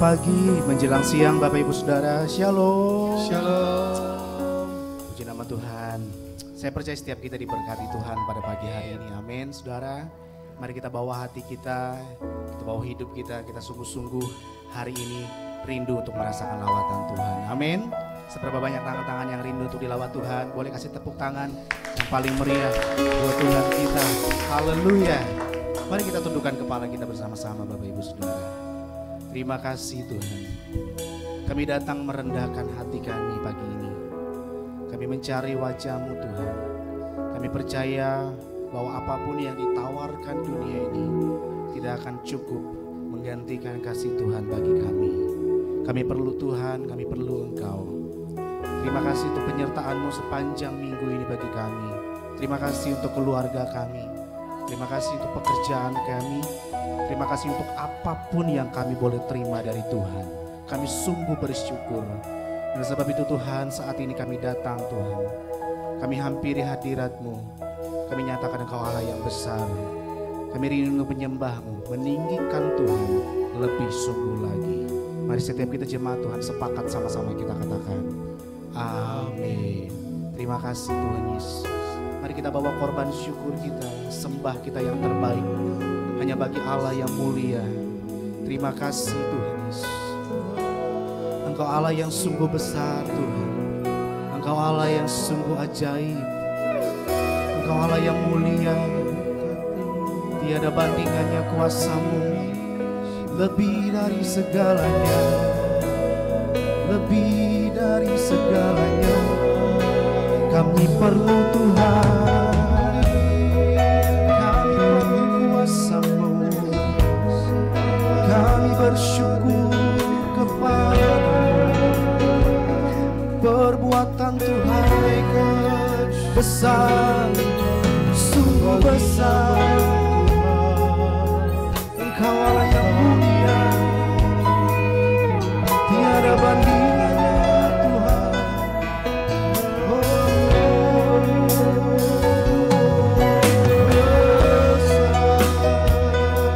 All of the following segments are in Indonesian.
Pagi menjelang siang Bapak Ibu Saudara, Shalom. Shalom. Puji nama Tuhan. Saya percaya setiap kita diberkati Tuhan pada pagi hari ini. Amin. Saudara, mari kita bawa hati kita bawa hidup kita sungguh-sungguh hari ini rindu untuk merasakan lawatan Tuhan. Amin. Seberapa banyak tangan-tangan yang rindu untuk dilawat Tuhan, boleh kasih tepuk tangan yang paling meriah buat Tuhan kita. Haleluya. Mari kita tundukkan kepala kita bersama-sama Bapak Ibu Saudara. Terima kasih Tuhan. Kami datang merendahkan hati kami pagi ini. Kami mencari wajah-Mu Tuhan. Kami percaya bahwa apapun yang ditawarkan dunia ini tidak akan cukup menggantikan kasih Tuhan bagi kami. Kami perlu Tuhan, kami perlu Engkau. Terima kasih untuk penyertaan-Mu sepanjang minggu ini bagi kami. Terima kasih untuk keluarga kami. Terima kasih untuk pekerjaan kami. Terima kasih untuk apapun yang kami boleh terima dari Tuhan. Kami sungguh bersyukur. Dan sebab itu Tuhan, saat ini kami datang Tuhan. Kami hampiri hadirat-Mu. Kami nyatakan Engkau Allah yang besar. Kami rindu menyembah-Mu, meninggikan Tuhan lebih sungguh lagi. Mari setiap kita jemaat Tuhan sepakat sama-sama kita katakan amin. Terima kasih Tuhan Yesus. Mari kita bawa korban syukur kita, sembah kita yang terbaik hanya bagi Allah yang mulia. Terima kasih Tuhan Yesus. Engkau Allah yang sungguh besar Tuhan. Engkau Allah yang sungguh ajaib. Engkau Allah yang mulia. Tiada bandingannya kuasa-Mu. Lebih dari segalanya. Lebih dari segalanya. Kami perlu Tuhan. Kami perlu kuasa-Mu. Kami bersyukur kepada-Mu. Perbuatan Tuhan besar, sungguh besar. Engkau Allah yang mulia, tiada bandingannya Tuhan.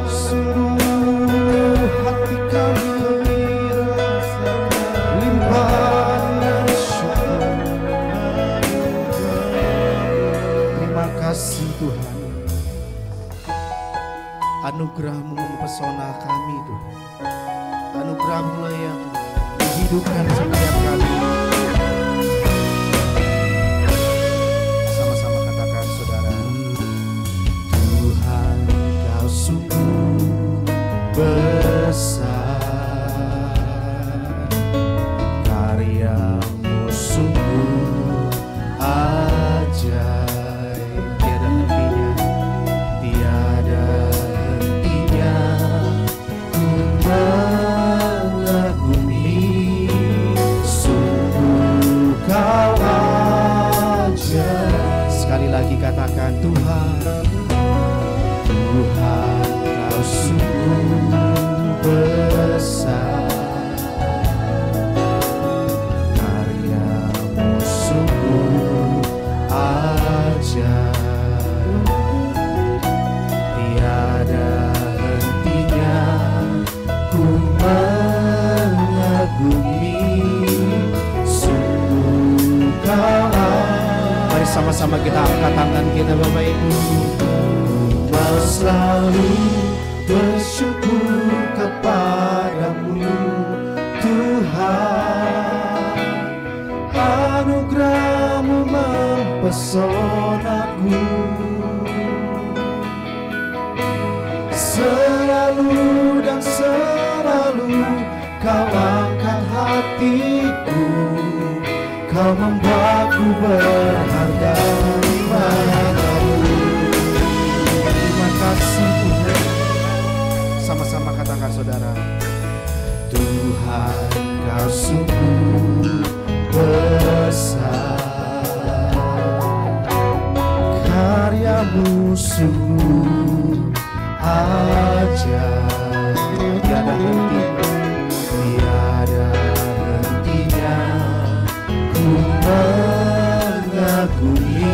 Sungguh hati kami limpah dengan syukur. Terima kasih Tuhan. Anugerah-Mu mempesona kami Tuhan. Anugerah-Mu lah yang menghidupkan setiap kami. Sama-sama katakan saudara. Tuhan Kau sungguh besar. Karya-Mu sungguh ajaib. Tiada hentinya. Tiada hentinya ku mengagumi. Sungguh Kau ajaib. Sekali lagi katakan Tuhan. Tuhan Kau sungguh besar. Karya-Mu sungguh ajaib. Tiada hentinya ku mengagumi. Sungguh Kau ajaib. Mari sama-sama kita angkat tangan kita Bapak Ibu. Mau selalu bersyukur kepada-Mu Tuhan. Anugerah-Mu mempesonaku. Selalu dan selalu Kau angkat hatiku. Kau membuatku berharga di mata-Mu. Terima kasih Tuhan. Sama-sama katakan saudara. Tuhan Kau sungguh besar. Karya-Mu sungguh ajaib. Tiada hentinya, tiada hentinya ku mengagumi.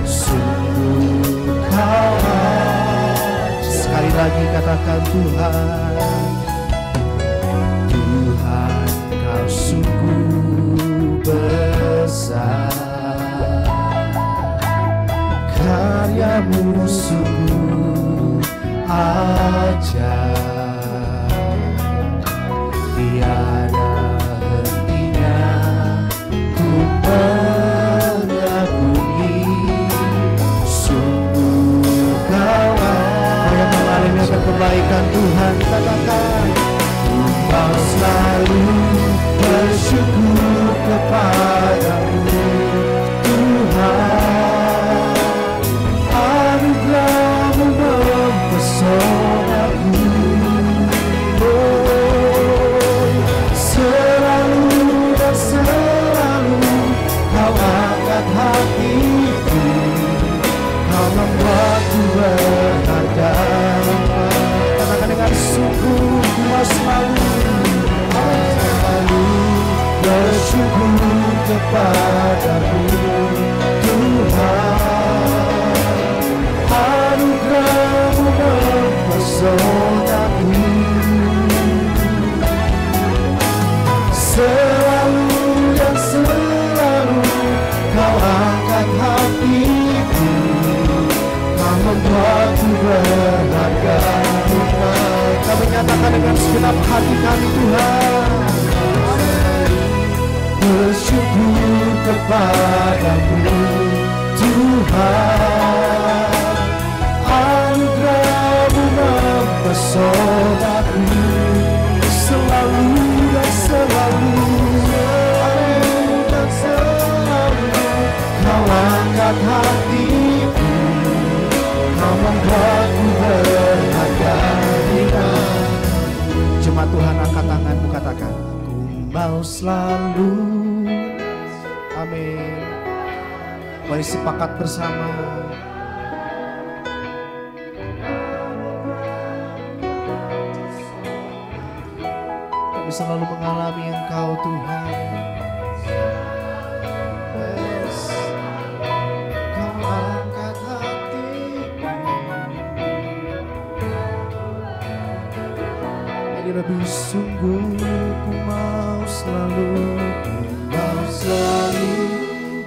Sungguh Kau ajaib. Sekali lagi katakan Tuhan. bersyukur kepadamu Tuhan, anugerah-Mu mempesonaku. Selalu dan selalu Kau angkat hatiku, Kau membuatku berharga. Kami nyatakan dengan segenap hati kami Tuhan, bersyukur kepadamu Tuhan, anugerah-Mu mempesonaku. Selalu dan selalu, dan selalu Kau angkat hatiku, Kau membuatku berharga. Jemaat Tuhan, angkat tanganmu, katakan, Ku mau selalu. amin. Mari sepakat bersama. Kami selalu mengalami Engkau Tuhan. Yes. Kau angkat hatiku. Ini lebih sungguh ku mau selalu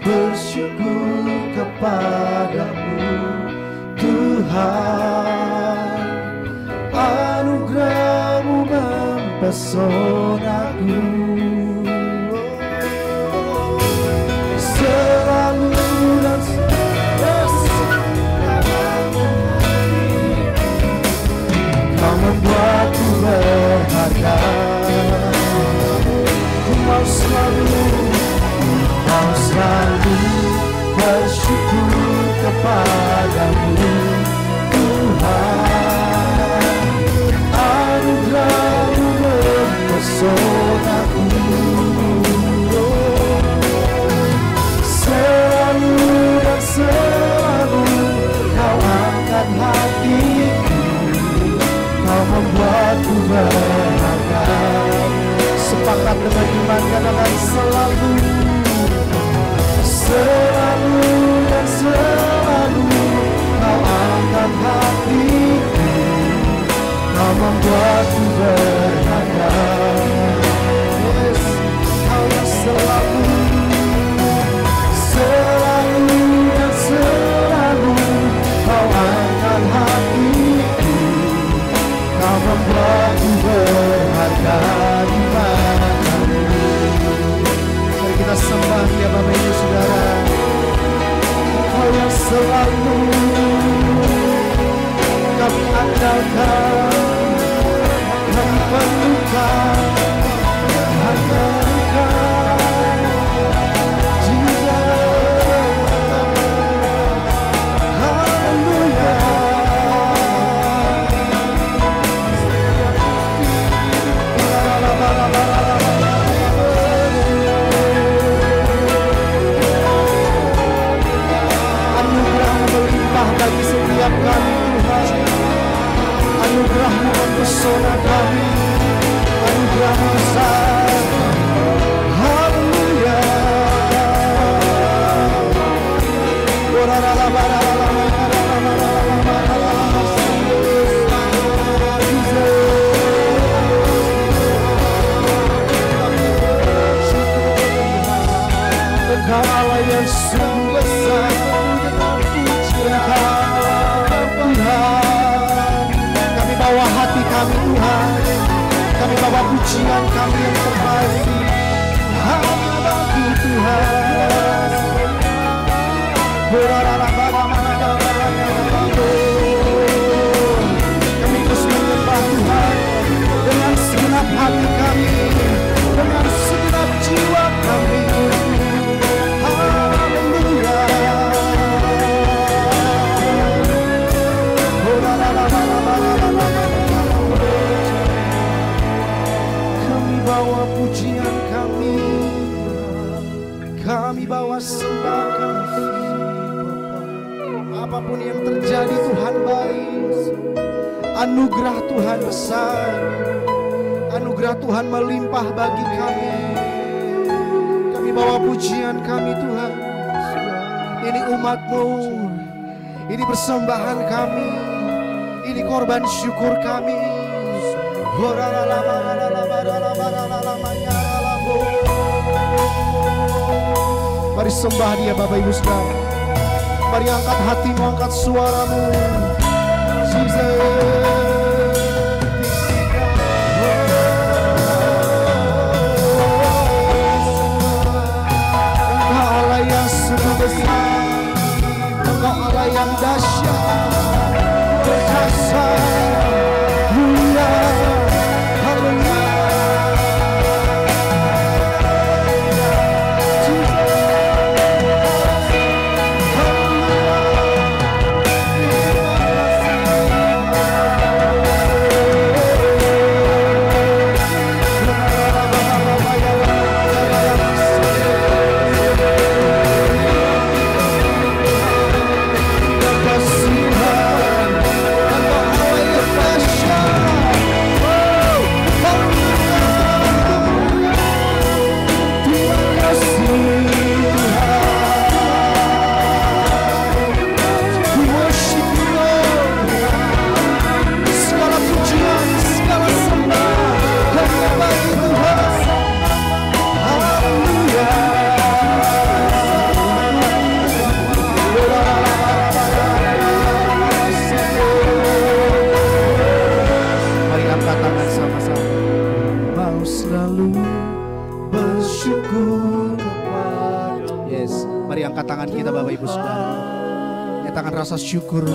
bersyukur kepadamu Tuhan, anugerah-Mu mempesonaku. Selalu dan selalu Kau membuatku berharga. Ku mau selalu bersyukur kepadamu Tuhan, anugerah-Mu mempesonaku. Selalu dan selalu Kau angkat hatiku, Kau membuatku berharga. Sepakat dengan iman, katakan selalu. Selalu dan selalu Kau angkat hatiku, Kau membuatku berharga. Yes, Kau yang selalu, selalu dan selalu Kau angkat hatiku, Kau membuatku berharga di mata-Mu. Mari kita sembah ya Bapak Ibu Saudara. Kau yang selalu kami andalkan, kami perlukan hanya Engkau, Jesus. Haleluya. Bagi setiap kami Tuhan, anugerah-Mu mempesona kami, anugerah-Mu besar. Haleluya. Engkau Allah yang sungguh besar. Tuhan, kami bawa hati kami Tuhan, kami bawa pujian kami yang terbaik hanya bagi Tuhan. Kami terus menyembah Tuhan dengan segenap hati kami, dengan segenap jiwa kami. Kami bawa pujian kami, kami bawa sembah kami. Apapun yang terjadi Tuhan baik, anugerah Tuhan besar, anugerah Tuhan melimpah bagi kami. Kami bawa pujian kami Tuhan. Ini umat-Mu. Ini persembahan kami. Ini korban syukur kami. Mari sembah Dia Bapak Ibu Saudara. Mari angkat hatimu, angkat suaramu. Engkau Allah yang sungguh besar. Engkau Allah yang dahsyat, perkasa, mulia. Haleluya. Tangan kita Bapak Ibu Saudara, nyatakan rasa syukur.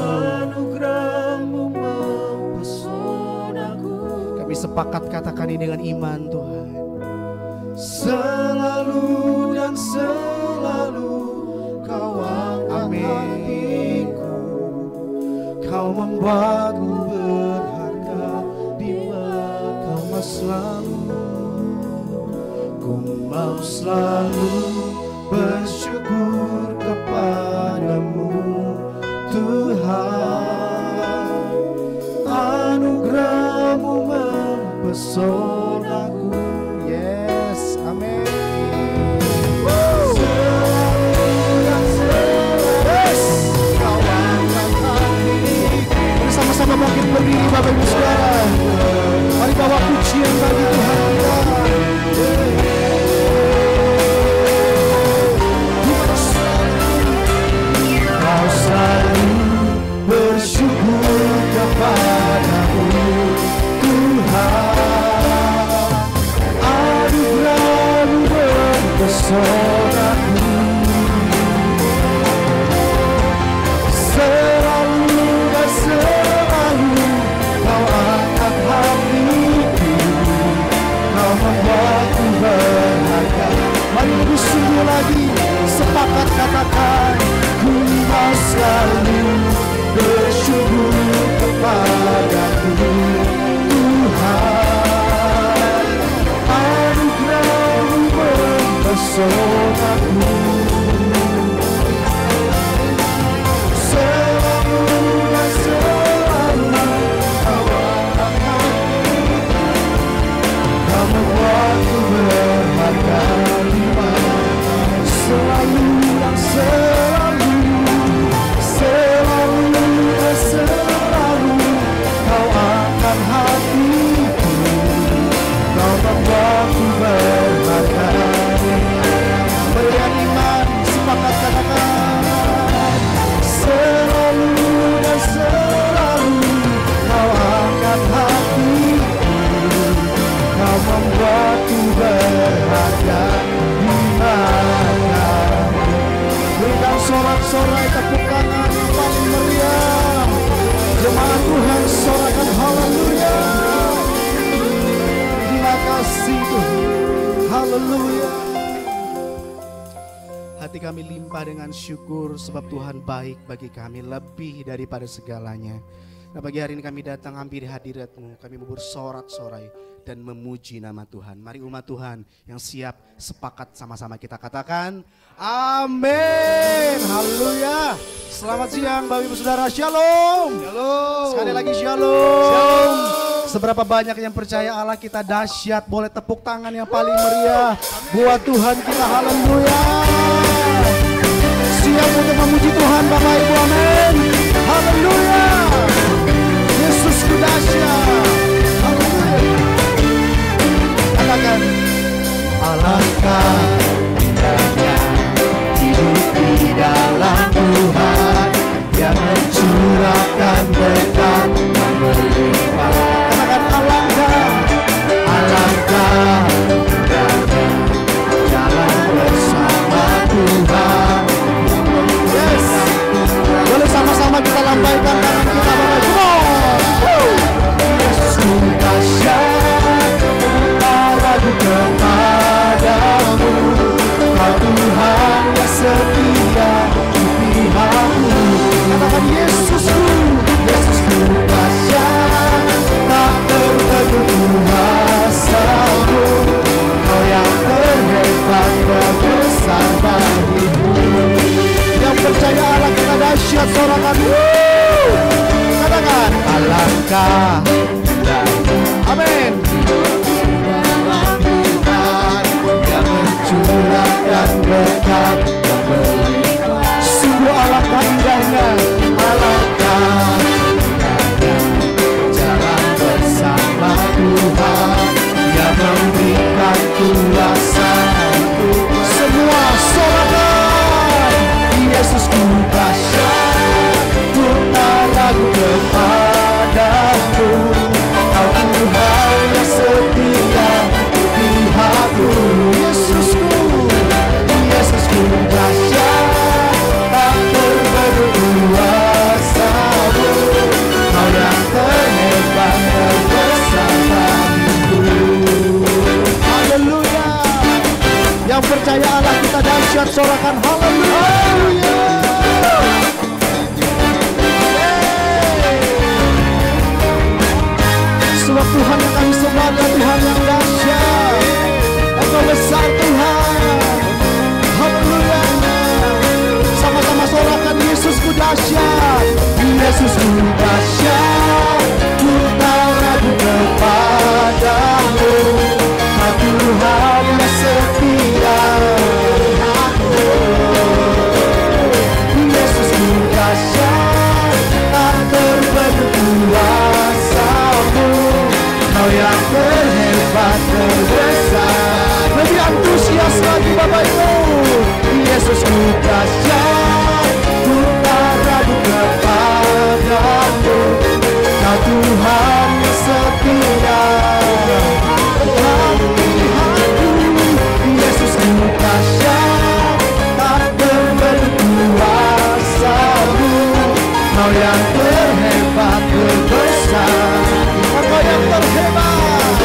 Kami sepakat katakan ini dengan iman Tuhan. Selalu dan selalu Kau angkat hatiku, Kau membuatku berharga di mata selalu. Ku mau selalu bersyukur kepadamu Tuhan, anugerah-Mu mempesonaku. Yes, amin. Kau angkat hatiku. Bersama-sama bangkit berdiri Bapak Ibu Saudara. Mari bawa pujian bagi Tuhan kita. Kau selalu bersyukur kepadamu Tuhan, anugerah-Mu mempesonaku. Selalu dan selalu Kau angkat hatiku, Kau membuatku berharga. Mari lebih sungguh lagi, sepakat katakan, ku mau selalu bersyukur kepadamu Tuhan, anugerah-Mu mempesonaku. Selalu dan selalu Kau angkat hatiku, Kau membuatku berharga. Selalu dan selalu, selalu dan selalu Kau angkat hatiku, Kau membuatku berharga. Berikan iman, sepakat katakan, selalu dan selalu Kau angkat hatiku, Kau membuatku berharga. Berikan sorak-sorai tepuk tangan yang paling meriah. Jemaat Tuhan sorakan haleluya. Terima kasih Tuhan. Haleluya. Hati kami limpah dengan syukur sebab Tuhan baik bagi kami lebih daripada segalanya. Nah, pagi hari ini kami datang hampir hadirat-Mu, kami mau bersorak-sorai dan memuji nama Tuhan. Mari umat Tuhan yang siap sepakat sama-sama kita katakan amin. Haleluya. Selamat siang Bapak Ibu Saudara, shalom. Shalom. Sekali lagi shalom. Shalom. Seberapa banyak yang percaya Allah kita dahsyat, boleh tepuk tangan yang paling meriah buat Tuhan kita. Haleluya. Siap untuk memuji Tuhan Bapak Ibu, amin. Haleluya. Yesusku dahsyat. Haleluya. Katakan, alangkah indahnya hidup di dalam Tuhan yang mencurahkan berkat yang berlimpah. katakan alangkah indahnya jalan bersama Tuhan. Yes. Boleh sama-sama kita lambaikan tangan kita Bapak Ibu. Yesusku dahsyat, lagu kepadamu, Kau Tuhan yang setia di pihakku. Katakan Yesusku, Yesusku dahsyat, tak tertegun kuasamu, Kau yang terhebat terbesar bagiku. yang percaya Allah kita dahsyat, sorakan. Katakan Alangkah amin. dalam Tuhan yang mencurahkan berkat yang berlimpah. Sungguh alangkah indahnya, Alangkah indahnya jalan bersama Tuhan yang memberikan kuasa untuk semua sorakan. Yesusku dahsyat, putar lagu kepadamu, Kau Tuhan yang setia di pihakku. Yesusku, Yesusku dahsyat, tak terbendung kuasamu, Kau yang terhebat terbesar bagiku. haleluya. Yang percaya Allah kita dahsyat, sorakan haleluya. Sebab Tuhan yang kami sembah adalah Tuhan yang dahsyat. Engkau besar Tuhan. Haleluya. Sama-sama sorakan Yesusku dahsyat. Yesusku dahsyat, putar lagu kepadamu, Kau Tuhan yang setia. Yesusku dahsyat, tak terbendung kuasamu, Kau yang terhebat terbesar. Lebih antusias lagi Bapak Ibu. Yesusku dahsyat, putar lagu kepadamu, Kau Tuhan yang setia. Yesusku dahsyat, tak terbendung kuasamu, Kau yang terhebat terbesar. Engkau yang terhebat.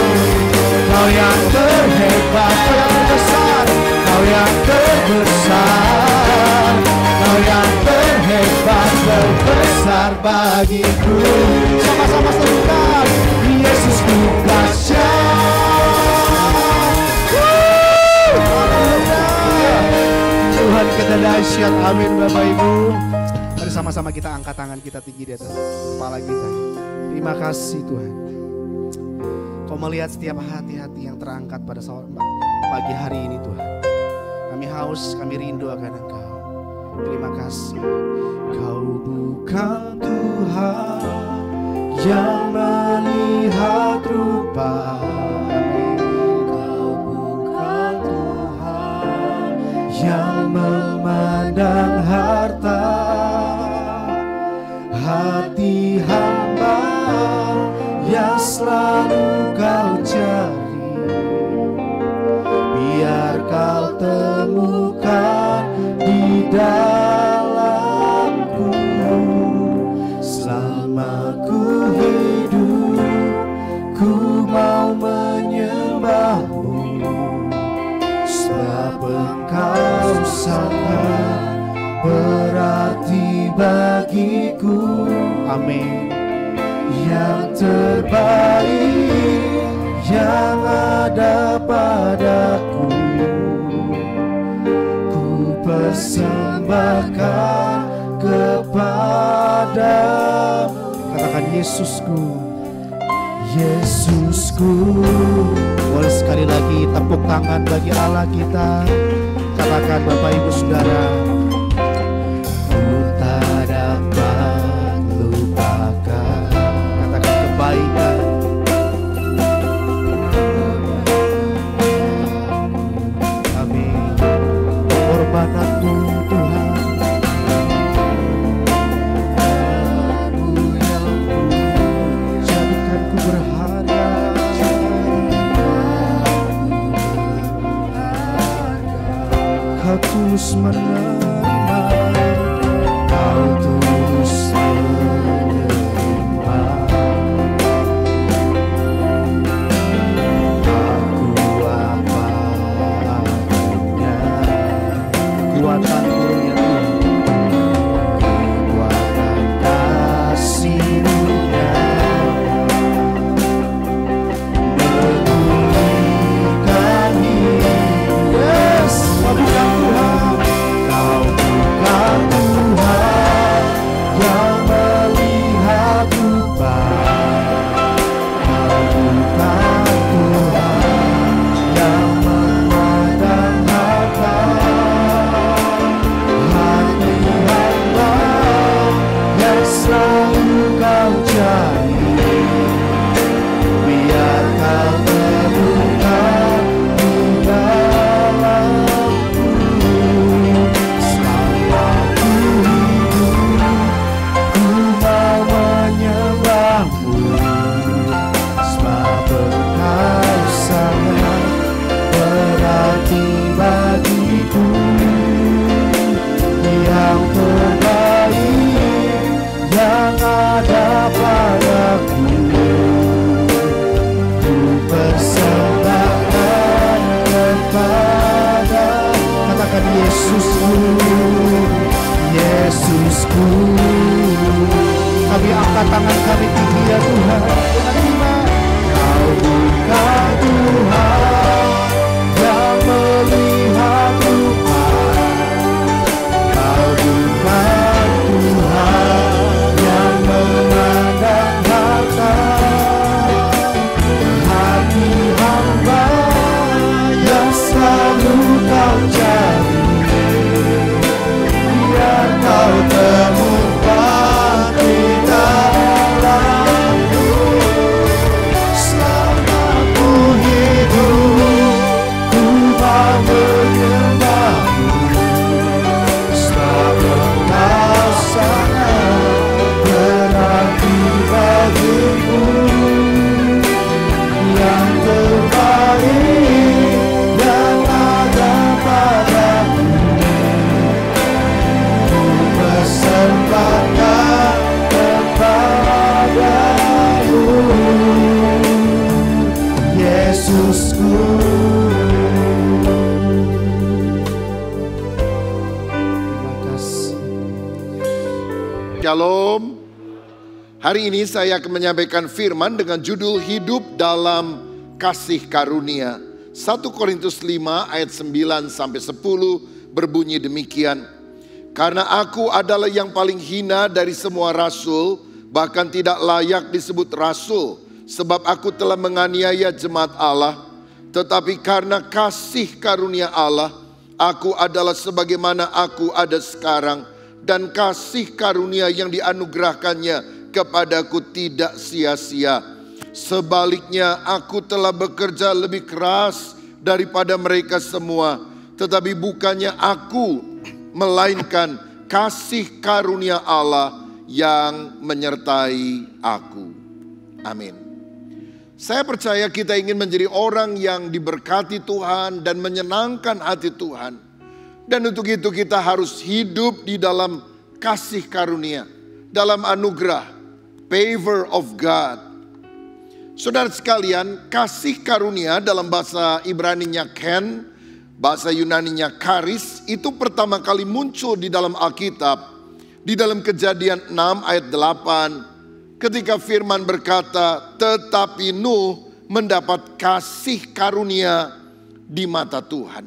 Kau yang terhebat, Kau yang terbesar, Kau yang terbesar, Kau yang terhebat terbesar bagiku. Sama-sama serukan. Yesusku dahsyat. Haleluya. Tuhan kita dahsyat, amin Bapak Ibu. Mari sama-sama kita angkat tangan kita tinggi di atas kepala kita. Terima kasih Tuhan. Kau melihat setiap hati-hati yang terangkat pada pagi hari ini Tuhan. Kami haus, kami rindu akan Engkau. Terima kasih. Kau bukan Tuhan yang melihat rupa, Kau bukan Tuhan yang memandang harta. Hati hamba yang selalu Kau cari, biar Kau temukan di dalamku. Selama ku hidup, ku mau menyembah-Mu, sebab Engkau sangat berarti bagiku. Amin. Yang terbaik yang ada padaku, ku persembahkan kepadamu. Katakan Yesusku. Yesusku. Boleh sekali lagi tepuk tangan bagi Allah kita. Katakan Bapak Ibu Saudara, Ku tak dapat lupakan. katakan kebaikan. Amin. Pengorbananmu Tuhan, jadikanku berharga. Kau tulus menerima, Kau tulus menerima. Aku apa adanya, Kekuatan kurnia kekuatan kasih-Nya memulihkan hidup. Yes, Kau bukan Tuhan, Kau bukan Tuhan yang melihat rupa. Kau bukan Tuhan yang memandang harta. Hati hamba yang selalu Kau cari, biar Kau temukan di dalamku. Selama ku hidup, ku mau menyembah-Mu, sebab Engkau sangat berarti bagiku. Yang terbaik yang ada padaku, ku persembahkan kepada. Katakan Yesusku, Yesusku. Kami angkat tangan kami tinggi ya Tuhan. Terima. Kau bukan Tuhan yang melihat rupa. Kau bukan Tuhan yang memandang harta. Hati hamba yang selalu Kau cari, biar Kau temukan di dalamku. Selama ku hidup, ku mau menyembah-Mu, sebab Engkau sangat berarti bagiku. Yang terbaik yang ada padaku, ku persembahkan kepadamu, Yesusku. Terima kasih. Shalom. Hari ini saya akan menyampaikan firman dengan judul Hidup dalam Kasih Karunia. 1 Korintus 5 ayat 9 sampai 10 berbunyi demikian. Karena aku adalah yang paling hina dari semua rasul, bahkan tidak layak disebut rasul, sebab aku telah menganiaya jemaat Allah. Tetapi karena kasih karunia Allah, aku adalah sebagaimana aku ada sekarang, dan kasih karunia yang dianugerahkannya kepadaku tidak sia-sia. Sebaliknya aku telah bekerja lebih keras daripada mereka semua, tetapi bukannya aku, melainkan kasih karunia Allah yang menyertai aku. Amin. Saya percaya kita ingin menjadi orang yang diberkati Tuhan dan menyenangkan hati Tuhan. Dan untuk itu kita harus hidup di dalam kasih karunia, dalam anugerah, favor of God. Saudara sekalian, kasih karunia dalam bahasa Ibraninya ken, bahasa Yunaninya charis, itu pertama kali muncul di dalam Alkitab, di dalam Kejadian 6 ayat 8, ketika firman berkata, tetapi Nuh mendapat kasih karunia di mata Tuhan.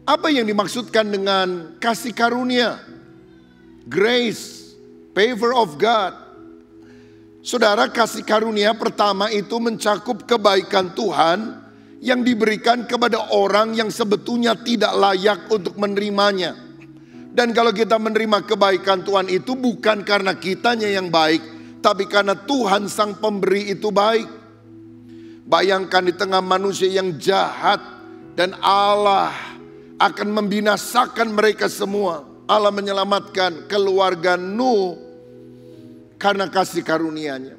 Apa yang dimaksudkan dengan kasih karunia? Grace, favor of God. Saudara, kasih karunia pertama itu mencakup kebaikan Tuhan yang diberikan kepada orang yang sebetulnya tidak layak untuk menerimanya. Dan kalau kita menerima kebaikan Tuhan itu bukan karena kitanya yang baik, tapi karena Tuhan sang pemberi itu baik. Bayangkan di tengah manusia yang jahat dan Allah akan membinasakan mereka semua. Allah menyelamatkan keluarga Nuh karena kasih karunia-Nya.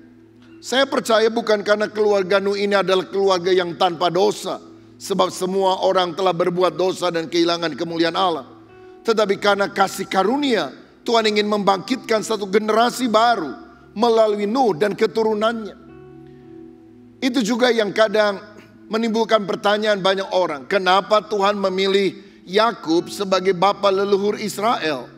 Saya percaya bukan karena keluarga Nuh ini adalah keluarga yang tanpa dosa. Sebab semua orang telah berbuat dosa dan kehilangan kemuliaan Allah. Tetapi karena kasih karunia, Tuhan ingin membangkitkan satu generasi baru melalui Nuh dan keturunannya. Itu juga yang kadang menimbulkan pertanyaan banyak orang. Kenapa Tuhan memilih Yakub sebagai bapa leluhur Israel?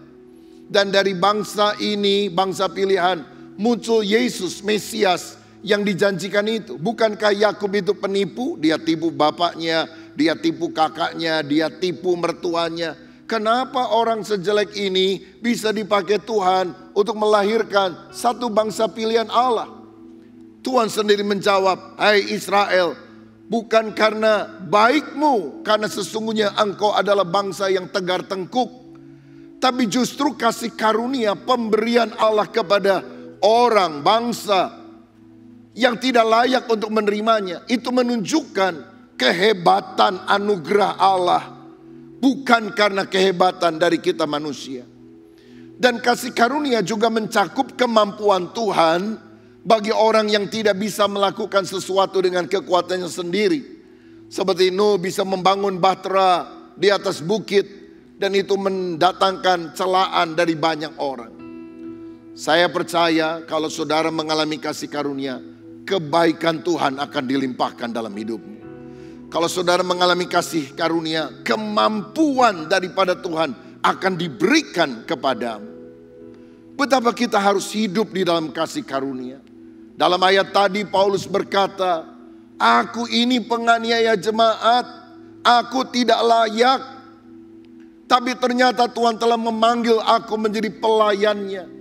Dan dari bangsa ini, bangsa pilihan, muncul Yesus, Mesias yang dijanjikan itu. Bukankah Yakub itu penipu? Dia tipu bapaknya, dia tipu kakaknya, dia tipu mertuanya. Kenapa orang sejelek ini bisa dipakai Tuhan untuk melahirkan satu bangsa pilihan Allah? Tuhan sendiri menjawab, hai Israel, bukan karena baikmu, karena sesungguhnya engkau adalah bangsa yang tegar tengkuk. Tapi justru kasih karunia pemberian Allah kepada orang, bangsa yang tidak layak untuk menerimanya. Itu menunjukkan kehebatan anugerah Allah. Bukan karena kehebatan dari kita manusia. Dan kasih karunia juga mencakup kemampuan Tuhan bagi orang yang tidak bisa melakukan sesuatu dengan kekuatannya sendiri. Seperti Nuh bisa membangun bahtera di atas bukit dan itu mendatangkan celaan dari banyak orang. Saya percaya kalau saudara mengalami kasih karunia, kebaikan Tuhan akan dilimpahkan dalam hidupmu. Kalau saudara mengalami kasih karunia, kemampuan daripada Tuhan akan diberikan kepadamu. Betapa kita harus hidup di dalam kasih karunia. Dalam ayat tadi Paulus berkata, aku ini penganiaya jemaat, aku tidak layak. Tapi ternyata Tuhan telah memanggil aku menjadi pelayannya.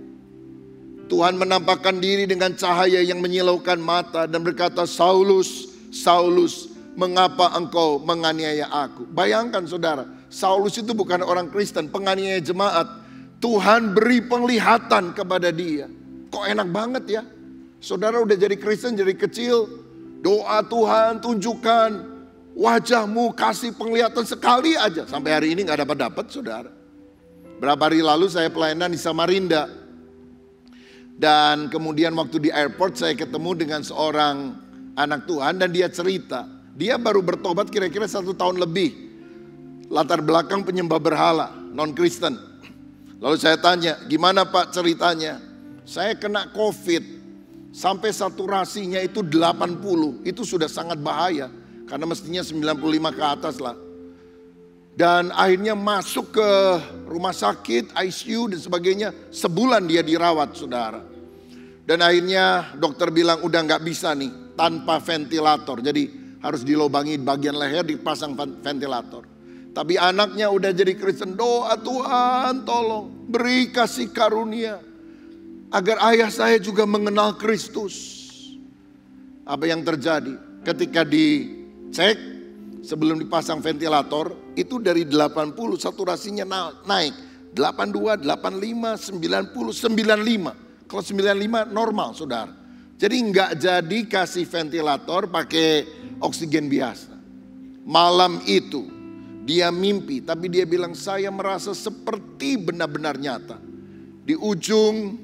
Tuhan menampakkan diri dengan cahaya yang menyilaukan mata dan berkata, Saulus, Saulus, mengapa engkau menganiaya aku? Bayangkan saudara, Saulus itu bukan orang Kristen, penganiaya jemaat. Tuhan beri penglihatan kepada dia. Kok enak banget ya? Saudara udah jadi Kristen dari kecil, doa Tuhan tunjukkan wajahmu, kasih penglihatan sekali aja. Sampai hari ini gak dapat saudara. Berapa hari lalu saya pelayanan di Samarinda. Dan kemudian waktu di airport saya ketemu dengan seorang anak Tuhan dan dia cerita. Dia baru bertobat kira-kira 1 tahun lebih. Latar belakang penyembah berhala, non-Kristen. Lalu saya tanya, gimana Pak ceritanya? Saya kena COVID, sampai saturasinya itu 80. Itu sudah sangat bahaya, karena mestinya 95 ke atas lah. Dan akhirnya masuk ke rumah sakit, ICU dan sebagainya. Sebulan dia dirawat saudara. Dan akhirnya dokter bilang udah gak bisa nih, tanpa ventilator. Jadi harus dilobangi bagian leher, dipasang ventilator. Tapi anaknya udah jadi Kristen. Doa Tuhan tolong beri kasih karunia agar ayah saya juga mengenal Kristus. Apa yang terjadi? Ketika dicek sebelum dipasang ventilator, itu dari 80 saturasinya naik. 82, 85, 90, 95. Kalau 95 normal saudara. Jadi nggak jadi kasih ventilator, pakai oksigen biasa. Malam itu dia mimpi, tapi dia bilang saya merasa seperti benar-benar nyata. Di ujung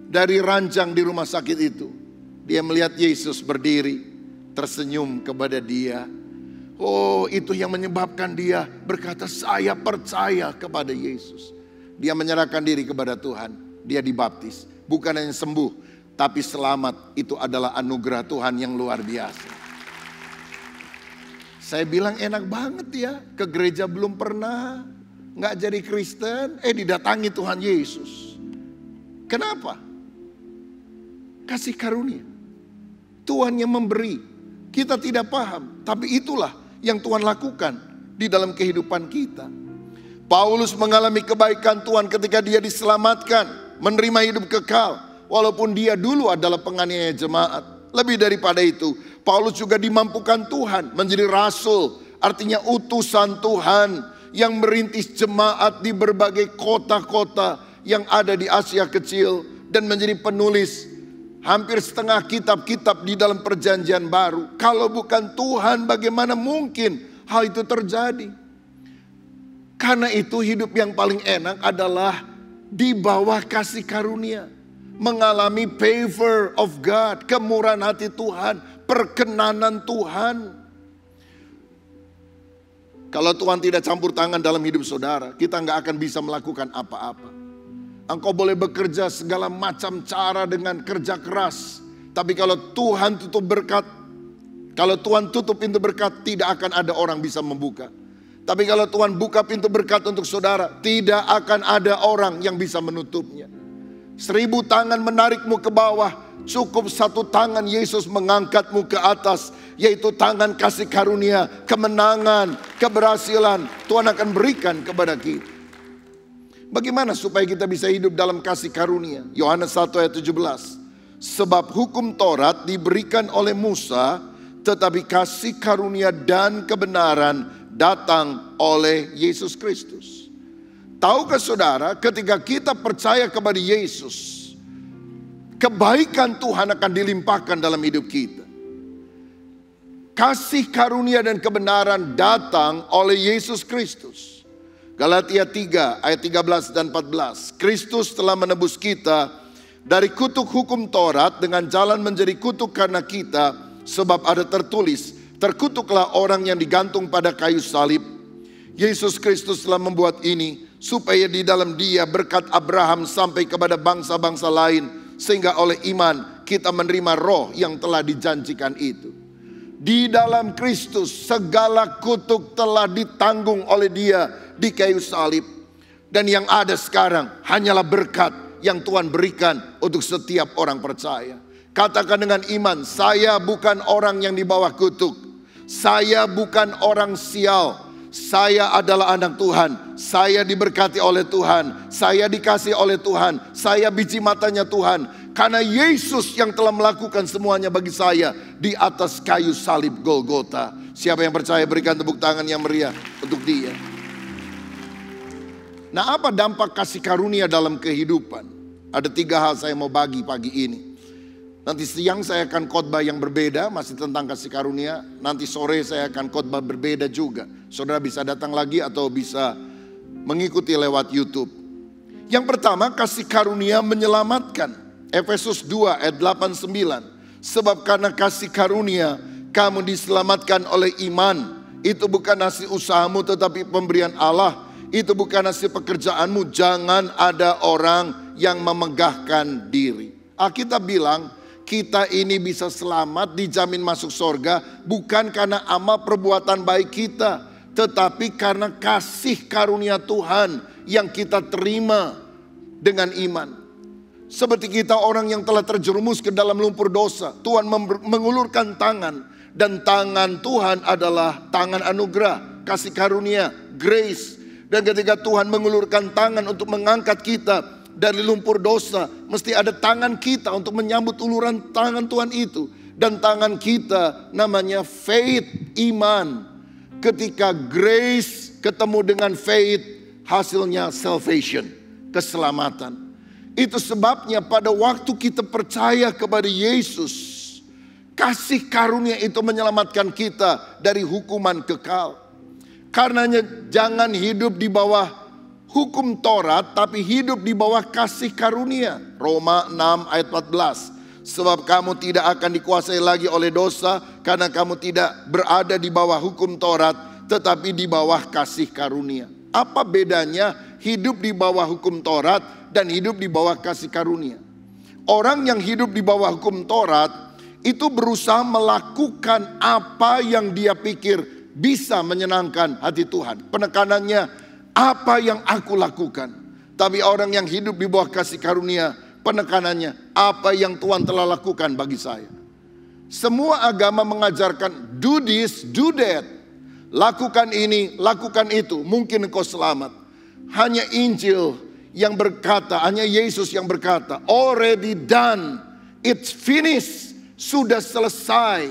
dari ranjang di rumah sakit itu, dia melihat Yesus berdiri, tersenyum kepada dia. Oh, itu yang menyebabkan dia berkata, saya percaya kepada Yesus. Dia menyerahkan diri kepada Tuhan, dia dibaptis. Bukan hanya sembuh, tapi selamat. Itu adalah anugerah Tuhan yang luar biasa. Saya bilang enak banget ya, ke gereja belum pernah, gak jadi Kristen, didatangi Tuhan Yesus. Kenapa? Kasih karunia. Tuhan yang memberi, kita tidak paham, tapi itulah yang Tuhan lakukan di dalam kehidupan kita. Paulus mengalami kebaikan Tuhan ketika dia diselamatkan, menerima hidup kekal. walaupun dia dulu adalah penganiaya jemaat. Lebih daripada itu, Paulus juga dimampukan Tuhan menjadi rasul, artinya utusan Tuhan yang merintis jemaat di berbagai kota-kota yang ada di Asia Kecil dan menjadi penulis hampir setengah kitab-kitab di dalam Perjanjian Baru. Kalau bukan Tuhan, bagaimana mungkin hal itu terjadi? Karena itu hidup yang paling enak adalah di bawah kasih karunia. Mengalami favor of God, kemurahan hati Tuhan, perkenanan Tuhan. Kalau Tuhan tidak campur tangan dalam hidup saudara, kita nggak akan bisa melakukan apa-apa. Engkau boleh bekerja segala macam cara dengan kerja keras, tapi kalau Tuhan tutup berkat, kalau Tuhan tutup pintu berkat, tidak akan ada orang bisa membuka. Tapi kalau Tuhan buka pintu berkat untuk saudara, tidak akan ada orang yang bisa menutupnya. 1000 tangan menarikmu ke bawah, cukup 1 tangan Yesus mengangkatmu ke atas, yaitu tangan kasih karunia, kemenangan, keberhasilan Tuhan akan berikan kepada kita. Bagaimana supaya kita bisa hidup dalam kasih karunia? Yohanes 1 ayat 17. Sebab hukum Taurat diberikan oleh Musa, tetapi kasih karunia dan kebenaran datang oleh Yesus Kristus. Tahukah saudara, ketika kita percaya kepada Yesus, kebaikan Tuhan akan dilimpahkan dalam hidup kita. Kasih karunia dan kebenaran datang oleh Yesus Kristus. Galatia 3 ayat 13 dan 14. Kristus telah menebus kita dari kutuk hukum Taurat dengan jalan menjadi kutuk karena kita, sebab ada tertulis, terkutuklah orang yang digantung pada kayu salib. Yesus Kristus telah membuat ini supaya di dalam Dia berkat Abraham sampai kepada bangsa-bangsa lain, sehingga oleh iman kita menerima roh yang telah dijanjikan itu. Di dalam Kristus segala kutuk telah ditanggung oleh Dia di kayu salib, dan yang ada sekarang hanyalah berkat yang Tuhan berikan untuk setiap orang percaya. Katakan dengan iman, saya bukan orang yang di bawah kutuk, saya bukan orang sial. Saya adalah anak Tuhan, saya diberkati oleh Tuhan, saya dikasih oleh Tuhan, saya biji matanya Tuhan. Karena Yesus yang telah melakukan semuanya bagi saya di atas kayu salib Golgota. Siapa yang percaya berikan tepuk tangan yang meriah untuk dia. Nah, apa dampak kasih karunia dalam kehidupan? Ada 3 hal saya mau bagi pagi ini. Nanti siang saya akan khotbah yang berbeda, masih tentang kasih karunia. Nanti sore saya akan khotbah berbeda juga. Saudara bisa datang lagi atau bisa mengikuti lewat YouTube. Yang pertama, kasih karunia menyelamatkan. Efesus 2 ayat 8-9. Sebab karena kasih karunia kamu diselamatkan oleh iman. Itu bukan hasil usahamu tetapi pemberian Allah. Itu bukan hasil pekerjaanmu. Jangan ada orang yang memegahkan diri. Alkitab bilang, kita ini bisa selamat, dijamin masuk surga, bukan karena amal perbuatan baik kita, tetapi karena kasih karunia Tuhan yang kita terima dengan iman. Seperti kita orang yang telah terjerumus ke dalam lumpur dosa, Tuhan mengulurkan tangan, dan tangan Tuhan adalah tangan anugerah, kasih karunia, grace. Dan ketika Tuhan mengulurkan tangan untuk mengangkat kita dari lumpur dosa, mesti ada tangan kita untuk menyambut uluran tangan Tuhan itu. Dan tangan kita namanya faith, iman. Ketika grace ketemu dengan faith, hasilnya salvation, keselamatan. Itu sebabnya pada waktu kita percaya kepada Yesus, kasih karunia itu menyelamatkan kita dari hukuman kekal. Karenanya jangan hidup di bawah hukum Taurat, tapi hidup di bawah kasih karunia. Roma 6 ayat 14. Sebab kamu tidak akan dikuasai lagi oleh dosa, karena kamu tidak berada di bawah hukum Taurat, tetapi di bawah kasih karunia. Apa bedanya hidup di bawah hukum Taurat dan hidup di bawah kasih karunia? Orang yang hidup di bawah hukum Taurat itu berusaha melakukan apa yang dia pikir bisa menyenangkan hati Tuhan. Penekanannya, apa yang aku lakukan. Tapi orang yang hidup di bawah kasih karunia, penekanannya, apa yang Tuhan telah lakukan bagi saya. Semua agama mengajarkan do this, do that. Lakukan ini, lakukan itu, mungkin engkau selamat. Hanya Injil yang berkata, hanya Yesus yang berkata, already done, it's finished, sudah selesai.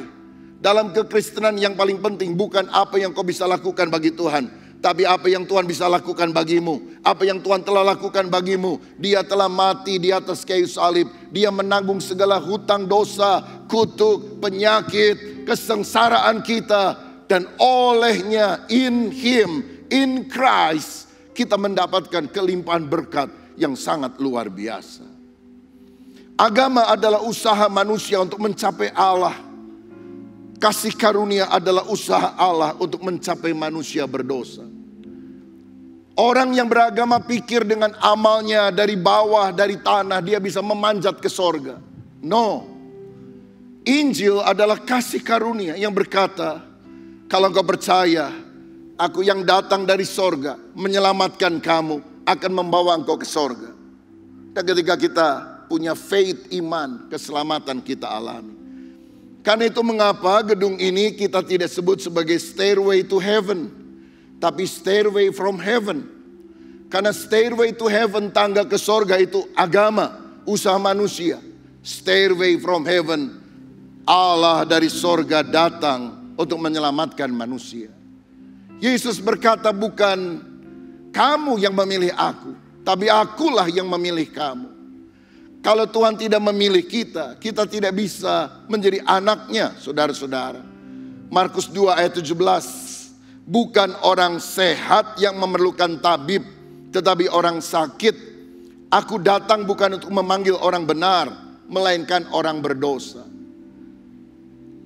Dalam kekristenan yang paling penting bukan apa yang kau bisa lakukan bagi Tuhan, tapi apa yang Tuhan bisa lakukan bagimu. Apa yang Tuhan telah lakukan bagimu. Dia telah mati di atas kayu salib. Dia menanggung segala hutang dosa, kutuk, penyakit, kesengsaraan kita. Dan olehnya, in Him, in Christ, kita mendapatkan kelimpahan berkat yang sangat luar biasa. Agama adalah usaha manusia untuk mencapai Allah. Kasih karunia adalah usaha Allah untuk mencapai manusia berdosa. Orang yang beragama pikir dengan amalnya dari bawah, dari tanah, dia bisa memanjat ke sorga. No. Injil adalah kasih karunia yang berkata, kalau engkau percaya, Aku yang datang dari sorga menyelamatkan kamu, akan membawa engkau ke sorga. Dan ketika kita punya faith, iman, keselamatan kita alami. Karena itu mengapa gedung ini kita tidak sebut sebagai stairway to heaven, tapi stairway from heaven. Karena stairway to heaven, tangga ke sorga itu agama, usaha manusia. Stairway from heaven, Allah dari sorga datang untuk menyelamatkan manusia. Yesus berkata, bukan kamu yang memilih aku, tapi akulah yang memilih kamu. Kalau Tuhan tidak memilih kita, kita tidak bisa menjadi anaknya, saudara-saudara. Markus 2 ayat 17. Bukan orang sehat yang memerlukan tabib, tetapi orang sakit. Aku datang bukan untuk memanggil orang benar, melainkan orang berdosa.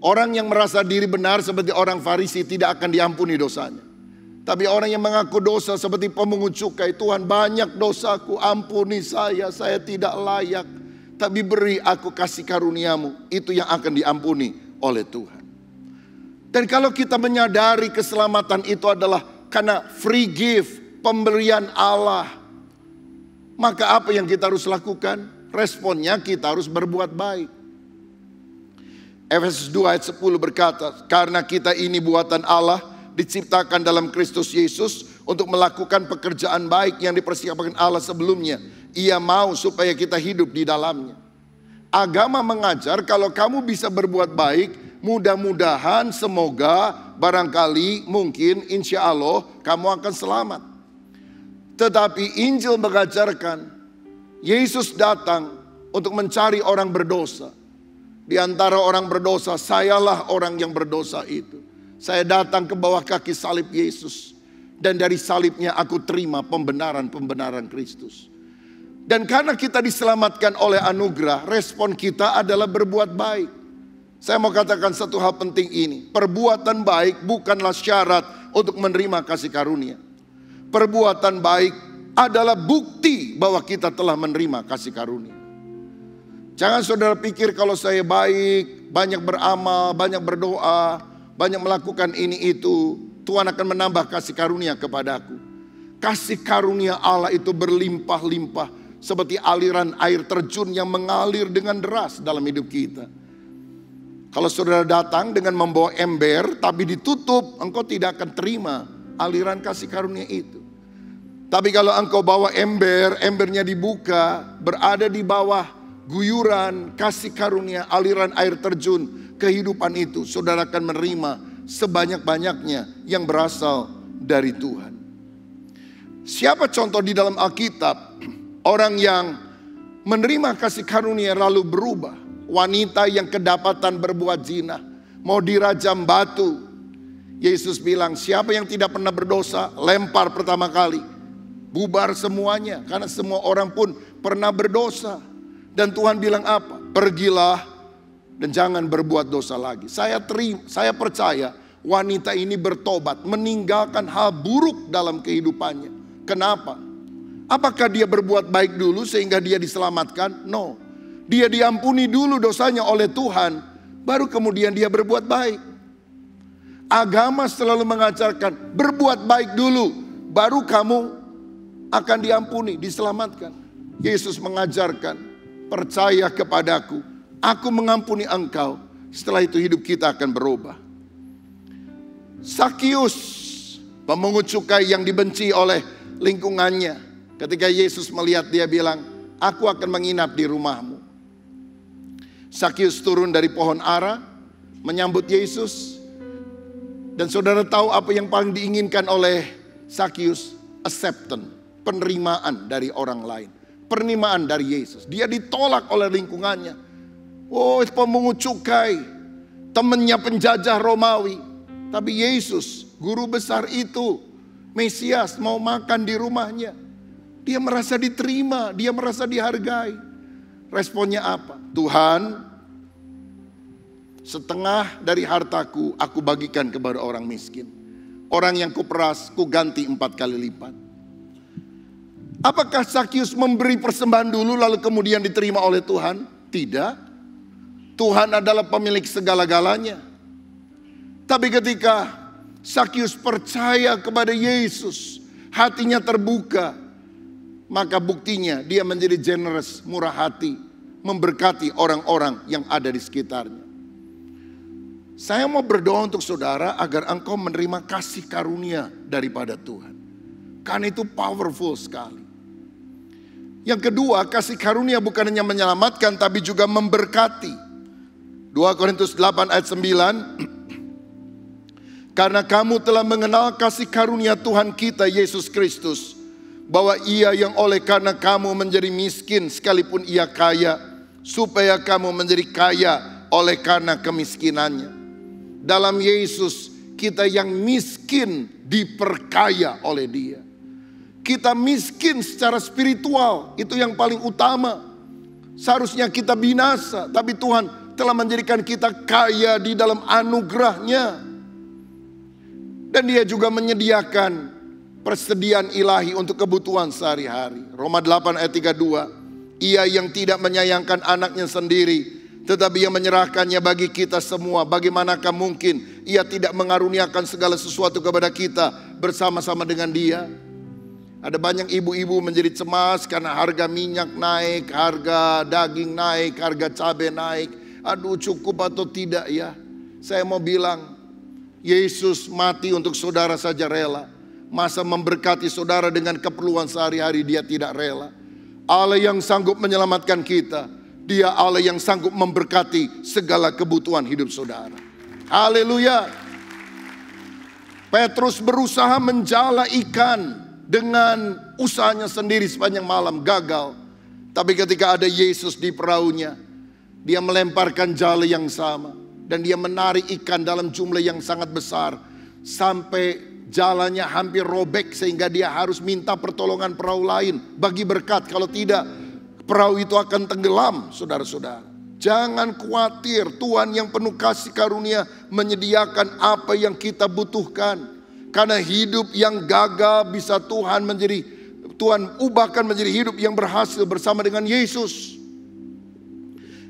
Orang yang merasa diri benar seperti orang Farisi tidak akan diampuni dosanya. Tapi orang yang mengaku dosa seperti pemungut cukai, Tuhan banyak dosaku, ampuni saya tidak layak. Tapi beri aku kasih karuniamu, itu yang akan diampuni oleh Tuhan. Dan kalau kita menyadari keselamatan itu adalah karena free gift, pemberian Allah, maka apa yang kita harus lakukan? Responnya kita harus berbuat baik. Efesus 2 ayat 10 berkata, karena kita ini buatan Allah, diciptakan dalam Kristus Yesus untuk melakukan pekerjaan baik yang dipersiapkan Allah sebelumnya. Ia mau supaya kita hidup di dalamnya. Agama mengajar kalau kamu bisa berbuat baik, mudah-mudahan, semoga, barangkali, mungkin, insya Allah kamu akan selamat. Tetapi Injil mengajarkan Yesus datang untuk mencari orang berdosa. Di antara orang berdosa, sayalah orang yang berdosa itu. Saya datang ke bawah kaki salib Yesus. Dan dari salibnya aku terima pembenaran-pembenaran Kristus. Dan karena kita diselamatkan oleh anugerah, respon kita adalah berbuat baik. Saya mau katakan satu hal penting ini. Perbuatan baik bukanlah syarat untuk menerima kasih karunia. Perbuatan baik adalah bukti bahwa kita telah menerima kasih karunia. Jangan saudara pikir kalau saya baik, banyak beramal, banyak berdoa, banyak melakukan ini itu, Tuhan akan menambah kasih karunia kepadaku. Kasih karunia Allah itu berlimpah-limpah seperti aliran air terjun yang mengalir dengan deras dalam hidup kita. Kalau saudara datang dengan membawa ember tapi ditutup, engkau tidak akan terima aliran kasih karunia itu. Tapi kalau engkau bawa ember, embernya dibuka, berada di bawah guyuran kasih karunia, aliran air terjun kehidupan itu, saudara akan menerima sebanyak-banyaknya yang berasal dari Tuhan. Siapa contoh di dalam Alkitab orang yang menerima kasih karunia lalu berubah? Wanita yang kedapatan berbuat zina, mau dirajam batu. Yesus bilang, siapa yang tidak pernah berdosa, lempar pertama kali. Bubar semuanya, karena semua orang pun pernah berdosa. Dan Tuhan bilang apa? Pergilah dan jangan berbuat dosa lagi. Saya percaya wanita ini bertobat, meninggalkan hal buruk dalam kehidupannya. Kenapa? Apakah dia berbuat baik dulu sehingga dia diselamatkan? No. Dia diampuni dulu dosanya oleh Tuhan, baru kemudian dia berbuat baik. Agama selalu mengajarkan berbuat baik dulu, baru kamu akan diampuni, diselamatkan. Yesus mengajarkan, percaya kepadaku, aku mengampuni engkau. Setelah itu hidup kita akan berubah. Sakius, pemungut cukai yang dibenci oleh lingkungannya, Ketika Yesus melihat, dia bilang, aku akan menginap di rumahmu. Sakius turun dari pohon ara, menyambut Yesus. Dan saudara tahu apa yang paling diinginkan oleh Sakius? Acceptance, penerimaan dari orang lain. Penerimaan dari Yesus. Dia ditolak oleh lingkungannya. Oh, pemungut cukai, temannya penjajah Romawi. Tapi Yesus, guru besar itu, Mesias, mau makan di rumahnya. Dia merasa diterima, dia merasa dihargai. Responnya apa? Tuhan, setengah dari hartaku aku bagikan kepada orang miskin. Orang yang kuperas, ku ganti 4 kali lipat. Apakah Sakius memberi persembahan dulu lalu kemudian diterima oleh Tuhan? Tidak. Tuhan adalah pemilik segala-galanya. Tapi ketika Sakius percaya kepada Yesus, hatinya terbuka, maka buktinya dia menjadi generous, murah hati, memberkati orang-orang yang ada di sekitarnya. Saya mau berdoa untuk saudara agar engkau menerima kasih karunia daripada Tuhan. Karena itu powerful sekali. Yang kedua, kasih karunia bukan hanya menyelamatkan tapi juga memberkati. 2 Korintus 8 ayat 9. Karena kamu telah mengenal kasih karunia Tuhan kita Yesus Kristus, bahwa ia yang oleh karena kamu menjadi miskin sekalipun ia kaya, supaya kamu menjadi kaya oleh karena kemiskinannya. Dalam Yesus kita yang miskin diperkaya oleh dia. Kita miskin secara spiritual, itu yang paling utama. Seharusnya kita binasa, tapi Tuhan telah menjadikan kita kaya di dalam anugerahnya. Dan dia juga menyediakan persediaan ilahi untuk kebutuhan sehari-hari. Roma 8 ayat 32. Ia yang tidak menyayangkan anaknya sendiri, tetapi yang menyerahkannya bagi kita semua. Bagaimanakah mungkin ia tidak mengaruniakan segala sesuatu kepada kita bersama-sama dengan dia? Ada banyak ibu-ibu menjadi cemas karena harga minyak naik, harga daging naik, harga cabai naik. Aduh, cukup atau tidak ya? Saya mau bilang, Yesus mati untuk saudara saja rela. Masa memberkati saudara dengan keperluan sehari-hari dia tidak rela. Allah yang sanggup menyelamatkan kita, dia Allah yang sanggup memberkati segala kebutuhan hidup saudara. Haleluya. Petrus berusaha menjala ikan dengan usahanya sendiri sepanjang malam, gagal. Tapi ketika ada Yesus di perahunya, dia melemparkan jala yang sama. Dan dia menarik ikan dalam jumlah yang sangat besar. Sampai jalannya hampir robek sehingga dia harus minta pertolongan perahu lain bagi berkat. Kalau tidak, perahu itu akan tenggelam, saudara-saudara. Jangan khawatir, Tuhan yang penuh kasih karunia menyediakan apa yang kita butuhkan. Karena hidup yang gagal bisa Tuhan ubahkan menjadi hidup yang berhasil bersama dengan Yesus.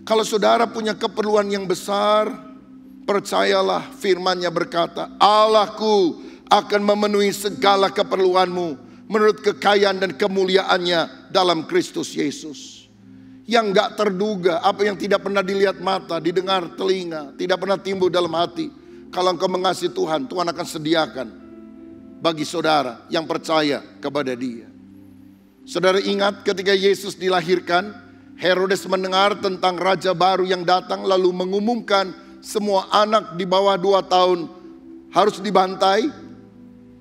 Kalau saudara punya keperluan yang besar, percayalah firman-Nya berkata, Allahku akan memenuhi segala keperluanmu menurut kekayaan dan kemuliaannya dalam Kristus Yesus. Yang gak terduga, apa yang tidak pernah dilihat mata, didengar telinga, tidak pernah timbul dalam hati. Kalau engkau mengasihi Tuhan, Tuhan akan sediakan bagi saudara yang percaya kepada dia. Saudara ingat ketika Yesus dilahirkan, Herodes mendengar tentang raja baru yang datang lalu mengumumkan semua anak di bawah 2 tahun harus dibantai.